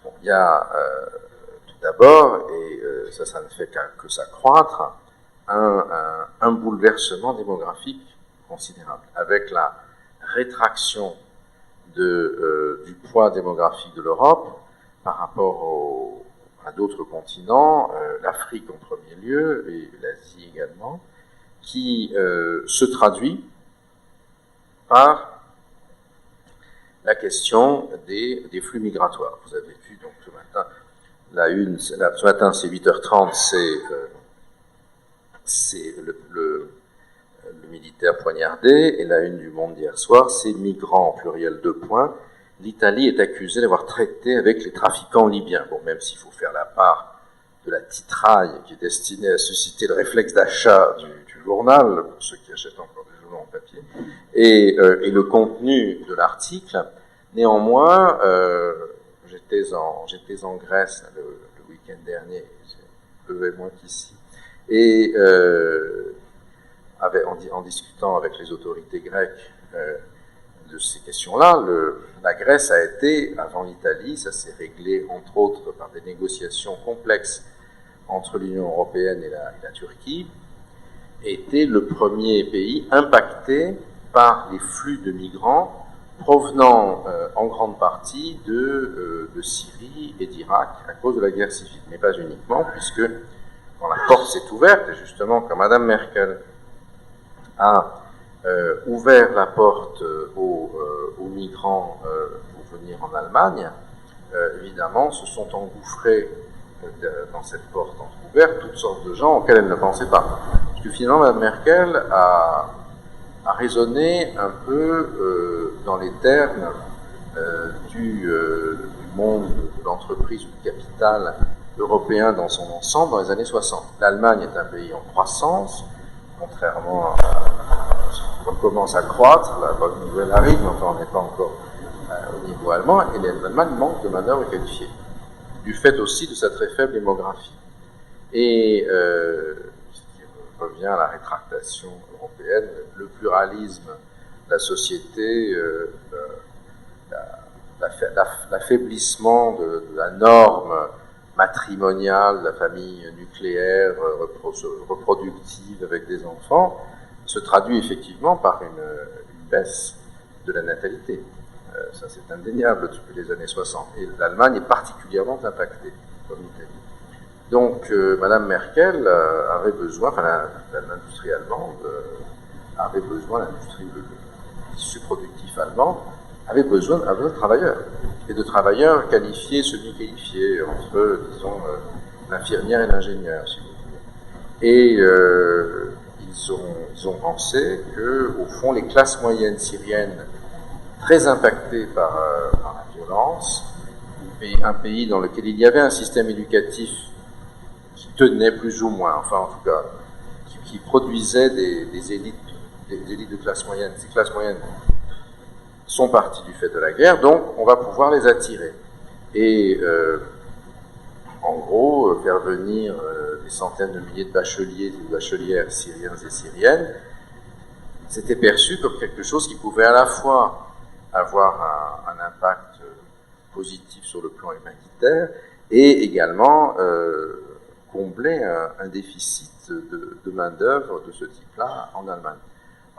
Bon, il y a tout d'abord, et ça ne fait que s'accroître, un bouleversement démographique considérable, avec la rétraction du poids démographique de l'Europe par rapport à d'autres continents, l'Afrique en premier lieu, et l'Asie également, qui se traduit par la question des flux migratoires. Vous avez vu donc ce matin, ce matin c'est 8h30, c'est le militaire poignardé, et la une du Monde d'hier soir, c'est migrants en pluriel 2 points. L'Italie est accusée d'avoir traité avec les trafiquants libyens. Bon, même s'il faut faire la part de la titraille qui est destinée à susciter le réflexe d'achat du journal, pour ceux qui achètent encore des journaux en papier, et le contenu de l'article. Néanmoins, j'étais en Grèce le week-end dernier, il pleuvait moins qu'ici, et en discutant avec les autorités grecques de ces questions-là, la Grèce a été, avant l'Italie, ça s'est réglé entre autres par des négociations complexes entre l'Union européenne et la Turquie, était le premier pays impacté par les flux de migrants provenant en grande partie de Syrie et d'Irak à cause de la guerre civile, mais pas uniquement, puisque quand la porte s'est ouverte, et justement quand Mme Merkel a ouvert la porte aux migrants pour venir en Allemagne, évidemment se sont engouffrés dans cette porte entrouverte toutes sortes de gens auxquels elle ne pensait pas. Parce que finalement, Mme Merkel a raisonné un peu dans les termes du monde de l'entreprise ou du capital européen dans son ensemble dans les années 60. L'Allemagne est un pays en croissance, contrairement à ce qu'on commence à croître, la bonne nouvelle arrive, mais enfin on n'est pas encore au niveau allemand, et l'Allemagne manque de manœuvres qualifiées, du fait aussi de sa très faible démographie. Et ce qui revient à la rétractation européenne, le pluralisme, la société, l'affaiblissement de la norme matrimoniale, la famille nucléaire, reproductive avec des enfants, se traduit effectivement par une baisse de la natalité. Ça c'est indéniable depuis les années 60. Et l'Allemagne est particulièrement impactée, comme l'Italie. Donc Mme Merkel avait besoin, l'industrie allemande avait besoin, le tissu productif allemand avait besoin de travailleurs, et de travailleurs qualifiés, semi-qualifiés, entre, disons, l'infirmière et l'ingénieur, si vous voulez. Et ils ont pensé que, au fond, les classes moyennes syriennes, très impactées par la violence, un pays dans lequel il y avait un système éducatif qui tenait plus ou moins, enfin en tout cas, qui produisait des élites de classe moyenne. Ces classes moyennes sont parties du fait de la guerre, donc on va pouvoir les attirer. Et en gros, faire venir des centaines de milliers de bacheliers et de bachelières syriennes et syriennes, c'était perçu comme quelque chose qui pouvait à la fois avoir un impact positif sur le plan humanitaire et également combler un déficit de main-d'œuvre de ce type-là en Allemagne.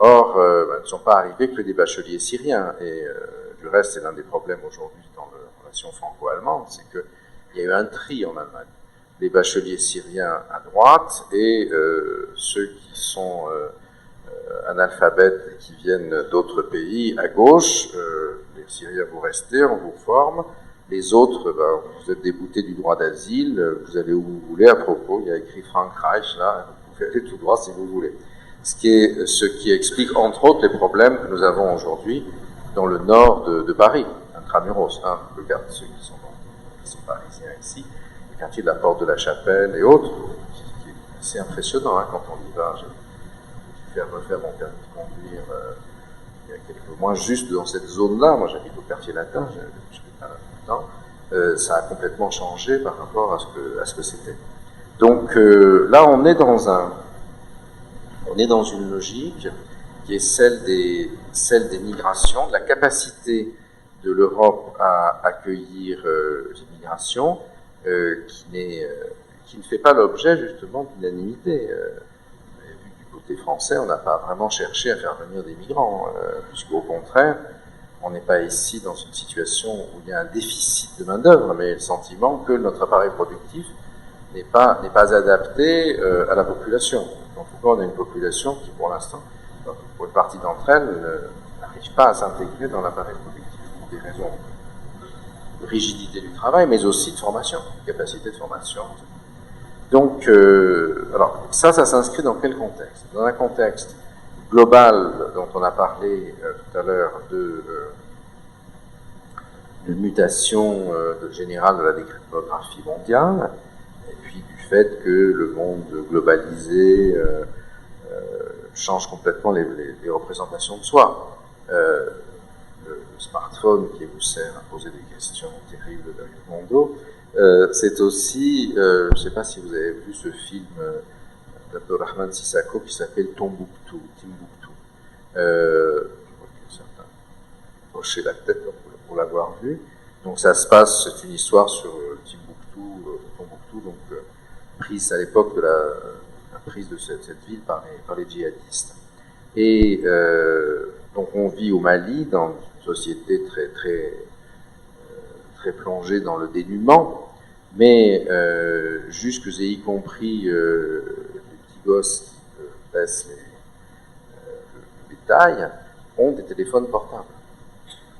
Or, ne sont pas arrivés que des bacheliers syriens, et du reste, c'est l'un des problèmes aujourd'hui dans la relation franco-allemande, c'est qu'il y a eu un tri en Allemagne. Les bacheliers syriens à droite et ceux qui sont analphabètes et qui viennent d'autres pays à gauche. Les Syriens, vous restez, on vous forme. Les autres, vous êtes déboutés du droit d'asile, vous allez où vous voulez. À propos, il y a écrit Frankreich, là, vous pouvez aller tout droit si vous voulez. Ce qui explique entre autres les problèmes que nous avons aujourd'hui dans le nord de Paris, intramuros. Regardez ceux qui sont parisiens ici, le quartier de la Porte de la Chapelle et autres, qui est assez impressionnant quand on y va. J'ai fait refaire mon permis de conduire il y a quelques mois, juste dans cette zone-là. Moi j'habite au quartier latin, je n'étais pas là tout le temps. Ça a complètement changé par rapport à ce que c'était. Donc là on est dans une logique qui est celle des migrations, de la capacité de l'Europe à accueillir l'immigration, qui ne fait pas l'objet justement d'unanimité. Du côté français, on n'a pas vraiment cherché à faire venir des migrants, puisqu'au contraire, on n'est pas ici dans une situation où il y a un déficit de main-d'œuvre, mais le sentiment que notre appareil productif n'est pas adapté à la population. En tout cas, on a une population qui, pour l'instant, pour une partie d'entre elles, n'arrive pas à s'intégrer dans l'appareil productif pour des raisons de rigidité du travail, mais aussi de formation, de capacité de formation. Donc, alors, ça s'inscrit dans quel contexte? Dans un contexte global dont on a parlé tout à l'heure de mutation générale de la démographie mondiale, et puis du fait que le monde globalisé change complètement les représentations de soi. Le smartphone qui vous sert à poser des questions terribles derrière mon dos, c'est aussi, je ne sais pas si vous avez vu ce film d'Abdurrahman Sissako qui s'appelle Timbuktu. Je crois que certains hochaient la tête pour l'avoir vu. Donc ça se passe, c'est une histoire sur Timbuktu, donc prise à l'époque de la prise de cette ville par les djihadistes. Et donc on vit au Mali dans une société très plongée dans le dénuement, mais jusque et y compris les petits gosses qui baissent le bétail ont des téléphones portables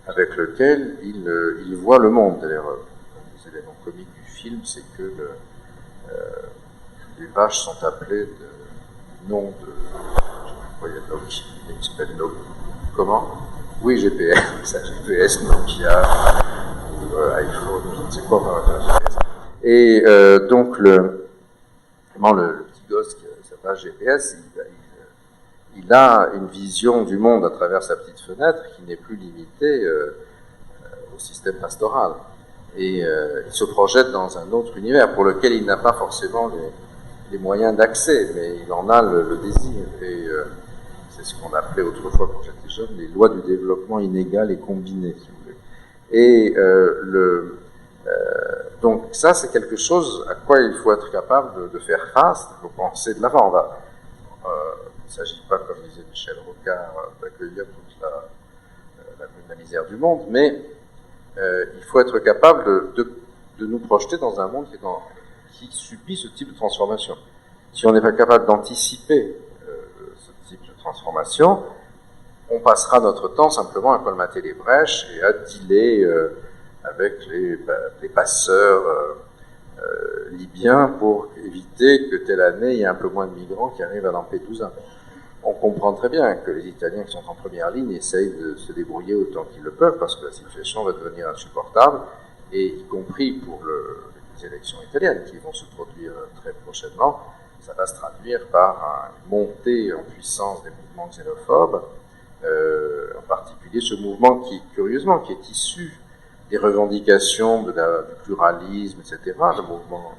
avec lesquels ils voient le monde. D'ailleurs, un des éléments comiques du film, c'est que les vaches sont appelées du nom de... Je crois qu'il y a Nokia, il s'appelle Nokia. Comment? Oui, GPS, ça, GPS, Nokia, iPhone, je ne sais quoi. Et donc, le petit gosse qui a sa page GPS, il a une vision du monde à travers sa petite fenêtre qui n'est plus limitée au système pastoral. Et il se projette dans un autre univers pour lequel il n'a pas forcément les moyens d'accès, mais il en a le désir. Et c'est ce qu'on appelait autrefois, quand j'étais jeune, les lois du développement inégal et combiné, si vous voulez. Et donc ça, c'est quelque chose à quoi il faut être capable de faire face, il faut penser de l'avant. Il ne s'agit pas, comme disait Michel Rocard, d'accueillir toute la misère du monde, mais il faut être capable de nous projeter dans un monde qui subit ce type de transformation. Si on n'est pas capable d'anticiper ce type de transformation, on passera notre temps simplement à colmater les brèches et à dealer avec les passeurs libyens pour éviter que telle année, il y ait un peu moins de migrants qui arrivent à Lampedusa. On comprend très bien que les Italiens qui sont en première ligne essayent de se débrouiller autant qu'ils le peuvent parce que la situation va devenir insupportable, et y compris pour les élections italiennes qui vont se produire très prochainement, ça va se traduire par une montée en puissance des mouvements xénophobes, en particulier ce mouvement qui, curieusement, qui est issu des revendications du pluralisme, etc., le mouvement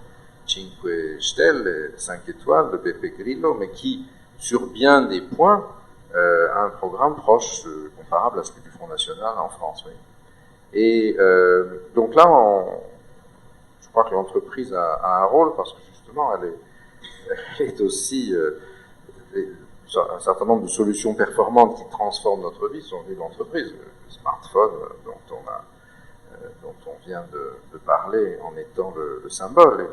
Cinque Stelle, 5 étoiles de Beppe Grillo, mais qui, sur bien des points, a un programme proche, comparable à celui du Front National en France. Oui. Et donc là, je crois que l'entreprise a un rôle, parce que justement, elle est aussi un certain nombre de solutions performantes qui transforment notre vie sont venues de l'entreprise. Le smartphone dont on vient de parler en étant le symbole, et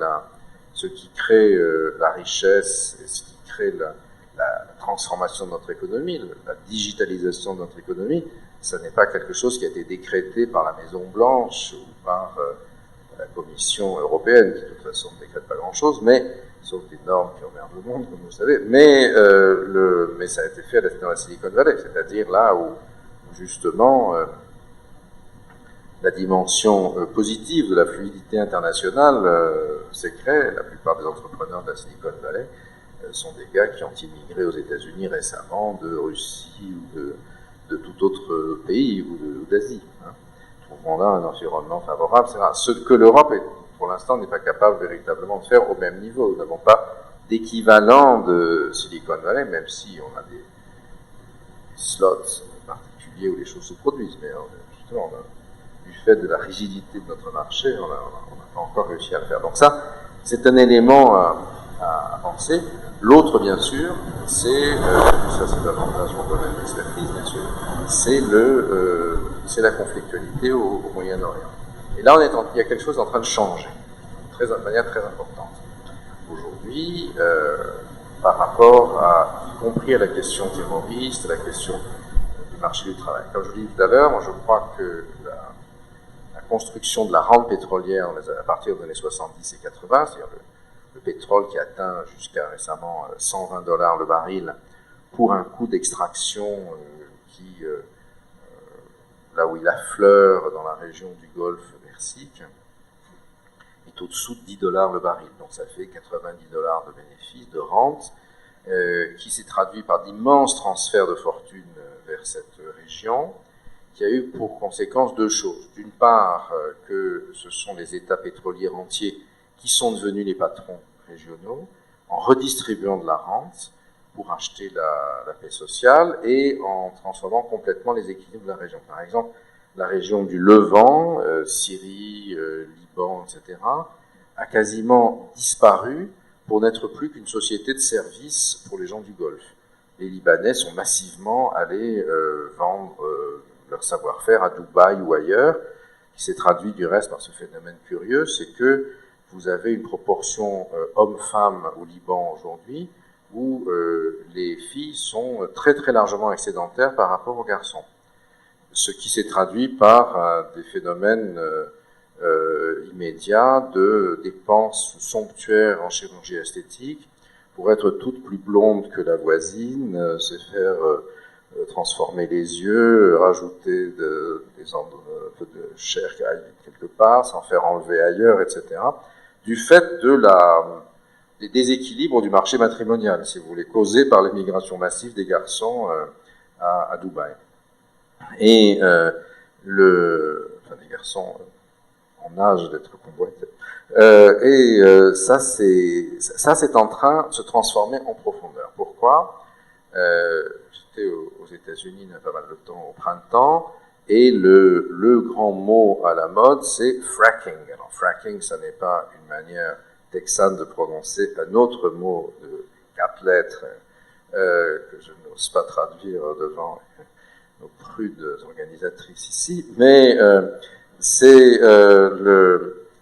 ce qui crée la richesse et ce qui crée la transformation de notre économie, la digitalisation de notre économie, ce n'est pas quelque chose qui a été décrété par la Maison-Blanche ou par la Commission européenne, qui de toute façon ne décrète pas grand-chose, mais sauf des normes qui emmerdent le monde, comme vous savez, mais ça a été fait dans la Silicon Valley, c'est-à-dire là où justement la dimension positive de la fluidité internationale s'est créée. La plupart des entrepreneurs de la Silicon Valley sont des gars qui ont immigré aux États-Unis récemment, de Russie ou de tout autre pays ou d'Asie. Trouvons là un environnement favorable. C'est ce que l'Europe, pour l'instant, n'est pas capable véritablement de faire au même niveau. Nous n'avons pas d'équivalent de Silicon Valley, même si on a des slots particuliers où les choses se produisent. Mais justement, du fait de la rigidité de notre marché, on n'a pas encore réussi à le faire. Donc ça, c'est un élément à penser. L'autre, bien sûr, c'est, ça c'est davantage mon domaine d'expertise, bien sûr, c'est la conflictualité au Moyen-Orient. Et là, il y a quelque chose en train de changer, de manière très importante. Aujourd'hui, par rapport y compris à la question terroriste, à la question du marché du travail. Comme je vous l'ai dit tout à l'heure, moi je crois que la construction de la rente pétrolière à partir des années 70 et 80, c'est-à-dire le pétrole qui atteint jusqu'à récemment $120 le baril pour un coût d'extraction qui, là où il affleure dans la région du Golfe Persique, est au-dessous de $10 le baril. Donc ça fait $90 de bénéfices, de rente, qui s'est traduit par d'immenses transferts de fortune vers cette région, qui a eu pour conséquence deux choses. D'une part, que ce sont les États pétroliers entiers qui sont devenus les patrons régionaux, en redistribuant de la rente pour acheter la paix sociale et en transformant complètement les équilibres de la région. Par exemple, la région du Levant, Syrie, Liban, etc., a quasiment disparu pour n'être plus qu'une société de services pour les gens du Golfe. Les Libanais sont massivement allés vendre leur savoir-faire à Dubaï ou ailleurs, qui s'est traduit du reste par ce phénomène curieux, c'est que vous avez une proportion hommes-femmes au Liban aujourd'hui où les filles sont très très largement excédentaires par rapport aux garçons. Ce qui s'est traduit par des phénomènes immédiats de dépenses somptuaires en chirurgie esthétique pour être toutes plus blondes que la voisine, se faire transformer les yeux, rajouter un peu de chair quelque part, s'en faire enlever ailleurs, etc. Du fait des déséquilibres du marché matrimonial, si vous voulez, causés par l'immigration massive des garçons à Dubaï. Et des garçons en âge d'être convoités. Ça, c'est en train de se transformer en profondeur. Pourquoi ? J'étais aux États-Unis il y a pas mal de temps au printemps, et le grand mot à la mode, c'est fracking. Alors, fracking, ça n'est pas une manière texane de prononcer un autre mot de 4 lettres que je n'ose pas traduire devant nos prudes organisatrices ici, mais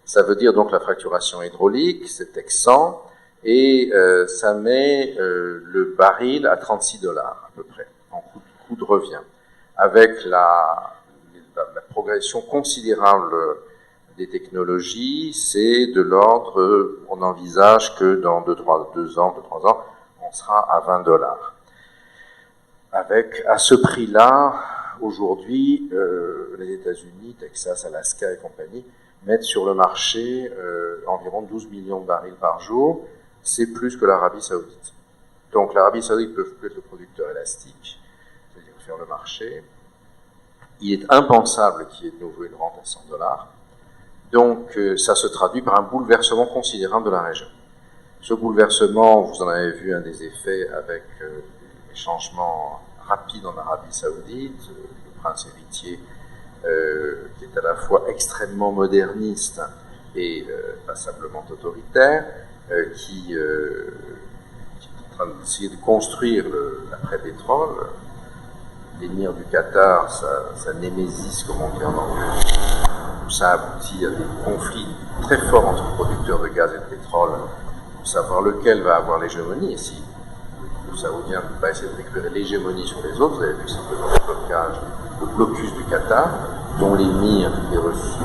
ça veut dire donc la fracturation hydraulique, c'est texan, et ça met le baril à $36 à peu près, en coût de revient, avec la progression considérable des technologies. C'est de l'ordre, on envisage que dans 2-3 ans, on sera à $20. Avec, à ce prix-là, aujourd'hui, les États-Unis, Texas, Alaska et compagnie, mettent sur le marché environ 12 millions de barils par jour. C'est plus que l'Arabie Saoudite. Donc l'Arabie Saoudite peut être le producteur élastique, c'est-à-dire faire le marché. Il est impensable qu'il y ait de nouveau une rente à $100. Donc ça se traduit par un bouleversement considérable de la région. Ce bouleversement, vous en avez vu un des effets avec les changements rapides en Arabie Saoudite, le prince héritier qui est à la fois extrêmement moderniste et passablement autoritaire, qui est en train d'essayer de construire l'après-pétrole. L'émir du Qatar, sa némésis, comme on dit en anglais, tout ça aboutit à des conflits très forts entre producteurs de gaz et de pétrole pour savoir lequel va avoir l'hégémonie. Et si le Saoudien ne peut pas essayer de récupérer l'hégémonie sur les autres, vous avez vu simplement le blocus du Qatar, dont l'émir est reçu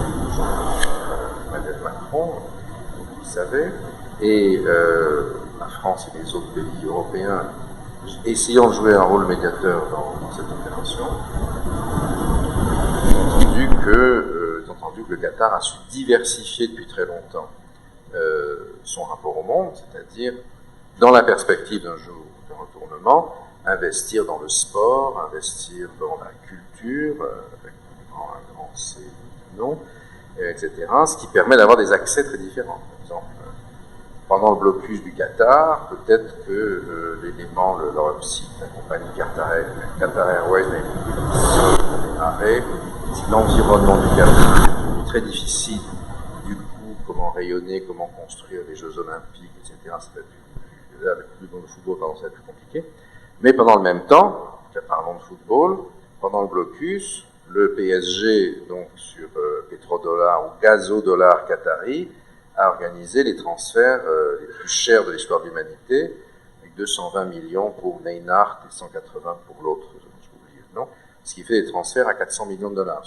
Emmanuel Macron, vous le savez, et la France et les autres pays européens essayant de jouer un rôle médiateur dans cette opération. J'ai entendu que le Qatar a su diversifier depuis très longtemps son rapport au monde, c'est-à-dire, dans la perspective d'un jour de retournement, investir dans le sport, investir dans la culture, avec un grand C, non, etc., ce qui permet d'avoir des accès très différents. Par exemple, pendant le blocus du Qatar, peut-être que l'élément, leur site, la compagnie Qatar Airways n'a été démarré si l'environnement du quartier est devenu très difficile, du coup, comment rayonner, comment construire les Jeux Olympiques, etc., ça va être le football, pardon, ça va être plus compliqué. Mais pendant le même temps, parlons de football, pendant le blocus, le PSG, donc sur pétrodollar ou gazodollar qatari, a organisé les transferts les plus chers de l'histoire de l'humanité, avec 220 millions pour Neymar et 180 pour l'autre, j'ai oublié le nom, ce qui fait des transferts à 400 millions de dollars.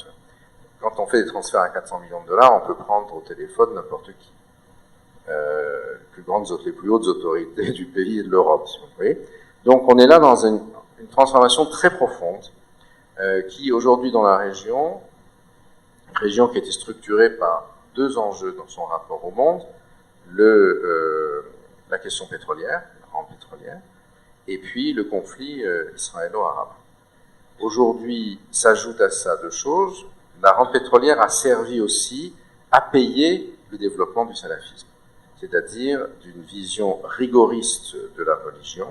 Quand on fait des transferts à 400 millions de dollars, on peut prendre au téléphone n'importe qui. Les plus hautes autorités du pays et de l'Europe, si vous voulez. Donc on est là dans une transformation très profonde qui aujourd'hui dans la région qui a été structurée par deux enjeux dans son rapport au monde, la question pétrolière, la rente pétrolière, et puis le conflit israélo-arabe. Aujourd'hui, s'ajoute à ça deux choses. La rente pétrolière a servi aussi à payer le développement du salafisme, c'est-à-dire d'une vision rigoriste de la religion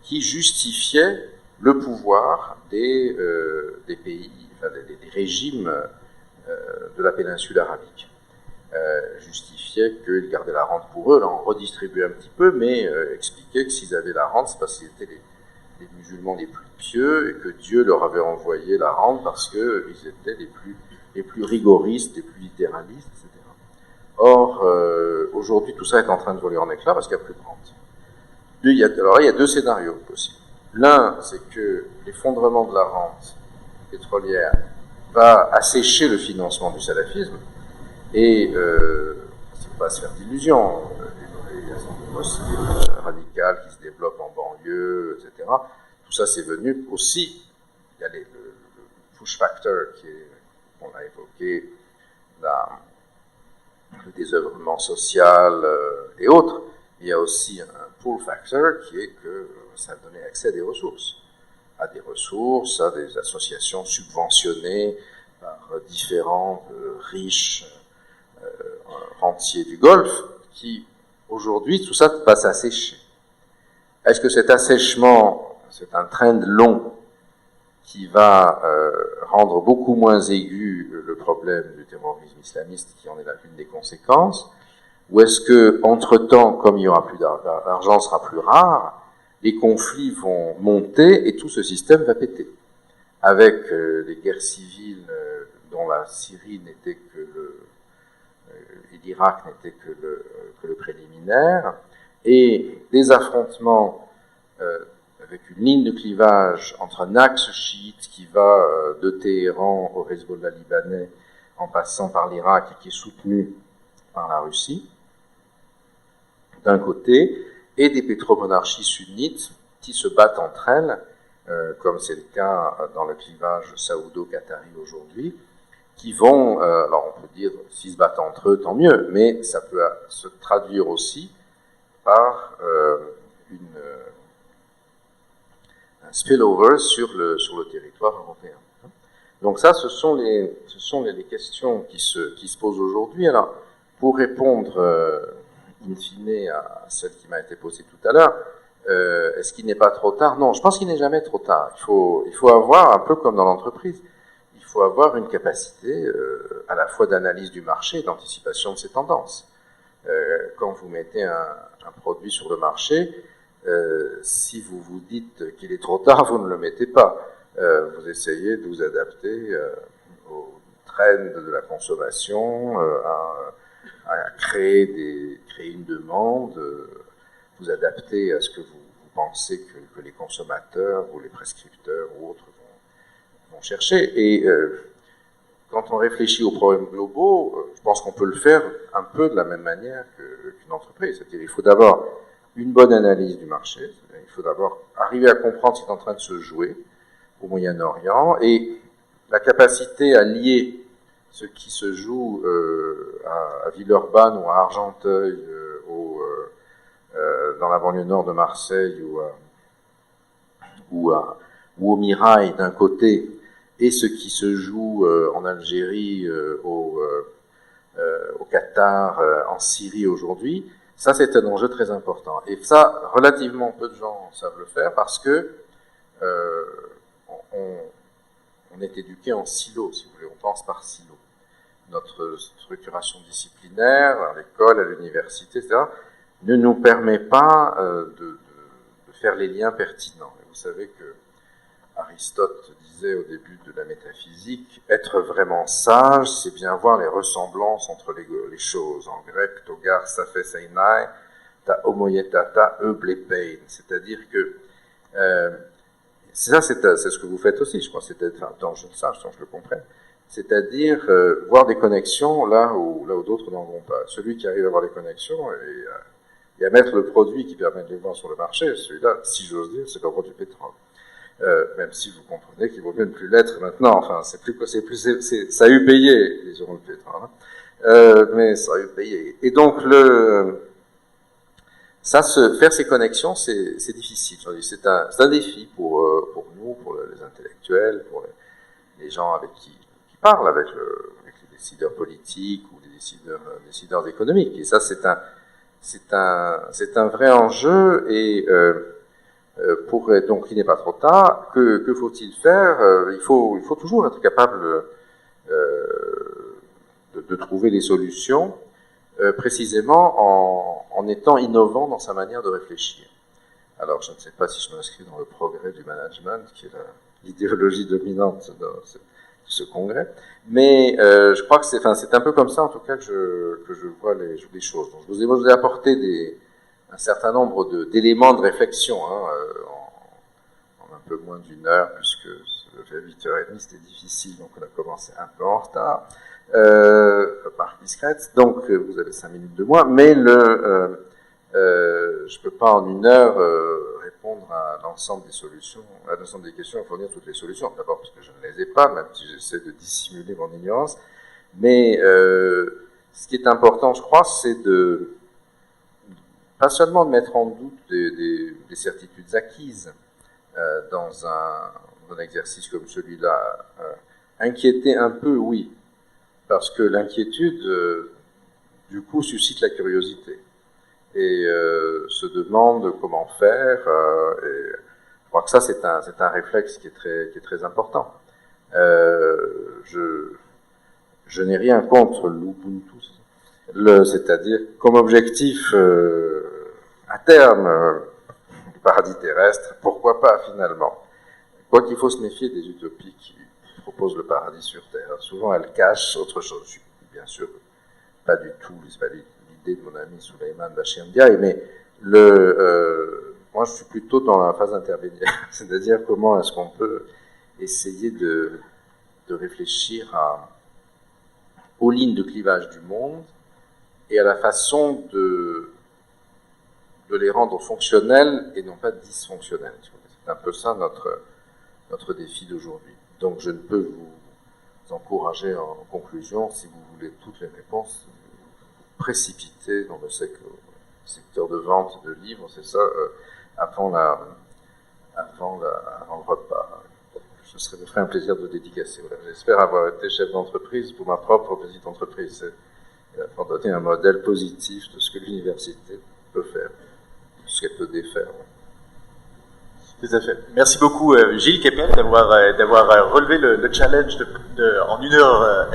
qui justifiait le pouvoir des pays, enfin, des régimes de la péninsule arabique. Justifiait qu'ils gardaient la rente pour eux, là on redistribuait un petit peu, mais expliquait que s'ils avaient la rente, c'est parce qu'ils étaient les musulmans les plus pieux et que Dieu leur avait envoyé la rente parce qu'ils étaient les plus rigoristes, les plus littéralistes, etc. Or, aujourd'hui, tout ça est en train de voler en éclats parce qu'il n'y a plus de rente. Alors, il y a deux scénarios possibles. L'un, c'est que l'effondrement de la rente pétrolière va assécher le financement du salafisme et il ne faut pas se faire d'illusions. Il y a des mosquées radicales qui se développent en banlieue, etc. Tout ça, c'est venu aussi. Il y a le push factor qu'on a évoqué, le désœuvrement social et autres. Il y a aussi un pull factor qui est que ça donnait accès à des ressources, à des associations subventionnées par différents riches rentiers du Golfe qui, aujourd'hui, tout ça va s'assécher. Est-ce que cet assèchement, c'est un trend long qui va rendre beaucoup moins aigu le problème du terrorisme islamiste qui en est l'une des conséquences, ou est-ce que, entre-temps, comme il y aura plus d'argent, l'argent sera plus rare, les conflits vont monter et tout ce système va péter, avec les guerres civiles dont la Syrie n'était que et l'Irak n'était que le préliminaire, et des affrontements avec une ligne de clivage entre un axe chiite qui va de Téhéran au Hezbollah libanais en passant par l'Irak et qui est soutenu par la Russie, d'un côté, et des pétromonarchies sunnites qui se battent entre elles, comme c'est le cas dans le clivage saoudo-qatari aujourd'hui, qui vont, alors on peut dire, s'ils se battent entre eux, tant mieux, mais ça peut se traduire aussi par un spillover sur le territoire européen. Donc ça, ce sont les questions qui se posent aujourd'hui. Alors, pour répondre in fine à celle qui m'a été posée tout à l'heure, est-ce qu'il n'est pas trop tard? Non, je pense qu'il n'est jamais trop tard. Il faut avoir, un peu comme dans l'entreprise, il faut avoir une capacité à la fois d'analyse du marché et d'anticipation de ses tendances. Quand vous mettez un produit sur le marché, si vous vous dites qu'il est trop tard, vous ne le mettez pas. Vous essayez de vous adapter aux trends de la consommation, à créer une demande, vous adapter à ce que vous pensez que les consommateurs ou les prescripteurs ou autres vont chercher. Et quand on réfléchit aux problèmes globaux, je pense qu'on peut le faire un peu de la même manière qu'une entreprise. C'est-à-dire il faut d'abord une bonne analyse du marché, il faut d'abord arriver à comprendre ce qui est en train de se jouer au Moyen-Orient et la capacité à lier ce qui se joue à Villeurbanne ou à Argenteuil, dans la banlieue nord de Marseille ou au Mirail d'un côté, et ce qui se joue en Algérie, au Qatar, en Syrie aujourd'hui, ça c'est un enjeu très important. Et ça, relativement peu de gens savent le faire parce que on est éduqué en silo, si vous voulez, on pense par silo. Notre structuration disciplinaire, à l'école, à l'université, etc., ne nous permet pas de faire les liens pertinents. Et vous savez que Aristote disait au début de la métaphysique, être vraiment sage, c'est bien voir les ressemblances entre les choses. En grec, togar, saphe, seinai, ta homoietata, eublepein. C'est-à-dire que, c'est ce que vous faites aussi, je crois, c'est être un temps jeune sage, je le comprends. C'est-à-dire voir des connexions là où d'autres n'en vont pas. Celui qui arrive à voir les connexions et à mettre le produit qui permet de les vendre sur le marché, celui-là, si j'ose dire, c'est le roi du pétrole. Même si vous comprenez qu'il vaut mieux ne plus l'être maintenant. Enfin, ça a eu payé, les euros de pétrole. Hein. Mais ça a eu payé. Et donc, faire ces connexions, c'est difficile. C'est un défi pour nous, pour les intellectuels, pour les gens avec qui parlent, avec les décideurs politiques ou les décideurs économiques. Et ça, c'est un vrai enjeu. Et donc, il n'est pas trop tard. Que faut-il faire? Il faut toujours être capable de trouver des solutions, précisément en étant innovant dans sa manière de réfléchir. Alors, je ne sais pas si je m'inscris dans le progrès du management, qui est l'idéologie dominante de ce congrès, mais je crois que c'est un peu comme ça, en tout cas, que je vois les choses. Donc, je vous ai apporté un certain nombre d'éléments de réflexion, hein, en un peu moins d'une heure, puisque à 8h30, c'était difficile, donc on a commencé un peu en retard, par discrète, donc vous avez 5 minutes de moins, mais je peux pas en une heure répondre à l'ensemble des solutions, à l'ensemble des questions, fournir toutes les solutions. D'abord parce que je ne les ai pas, même si j'essaie de dissimuler mon ignorance. Mais ce qui est important, je crois, c'est pas seulement de mettre en doute des certitudes acquises dans un exercice comme celui-là. Inquiéter un peu, oui, parce que l'inquiétude, du coup, suscite la curiosité. Et se demande comment faire. Et je crois que ça, c'est un réflexe qui est très important. Je n'ai rien contre l'Ubuntu, c'est-à-dire comme objectif à terme du paradis terrestre. Pourquoi pas finalement? Quoi qu'il faut se méfier des utopies qui proposent le paradis sur terre. Souvent, elles cachent autre chose. Je suis bien sûr pas du tout. C'est pas de mon ami Souleymane Bachir Ndiaye, mais moi je suis plutôt dans la phase intermédiaire, c'est-à-dire comment est-ce qu'on peut essayer de réfléchir aux lignes de clivage du monde et à la façon de les rendre fonctionnelles et non pas dysfonctionnelles. C'est un peu ça notre défi d'aujourd'hui. Donc je ne peux vous encourager en conclusion, si vous voulez toutes les réponses, précipité dans le secteur de vente de livres, c'est ça, avant le repas. Me ferait un plaisir de dédicacer. Voilà. J'espère avoir été chef d'entreprise pour ma propre petite entreprise. C'est apporter un modèle positif de ce que l'université peut faire, de ce qu'elle peut défaire. Tout à fait. Merci beaucoup Gilles Kepel d'avoir relevé le challenge en 1 heure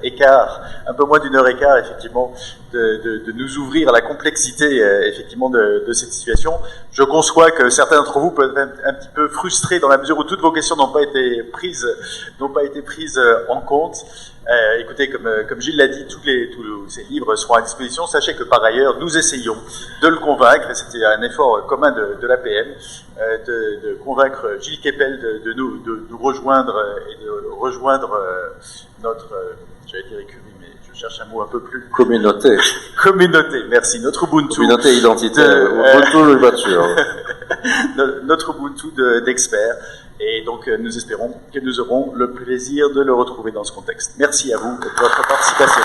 et quart, un peu moins d'1 heure et quart effectivement, de nous ouvrir à la complexité effectivement de cette situation. Je conçois que certains d'entre vous peuvent être un petit peu frustrés dans la mesure où toutes vos questions n'ont pas été prises en compte. Écoutez, comme Gilles l'a dit, tous ces livres seront à disposition. Sachez que par ailleurs, nous essayons de le convaincre, et c'était un effort commun de l'APM, de convaincre Gilles Kepel de nous rejoindre et de rejoindre notre, j'allais dire écurie, mais je cherche un mot un peu plus... Communauté. Communauté, merci. Notre Ubuntu. Communauté identitaire. Ubuntu, voiture. Notre Ubuntu d'experts. Et donc, nous espérons que nous aurons le plaisir de le retrouver dans ce contexte. Merci à vous de votre participation.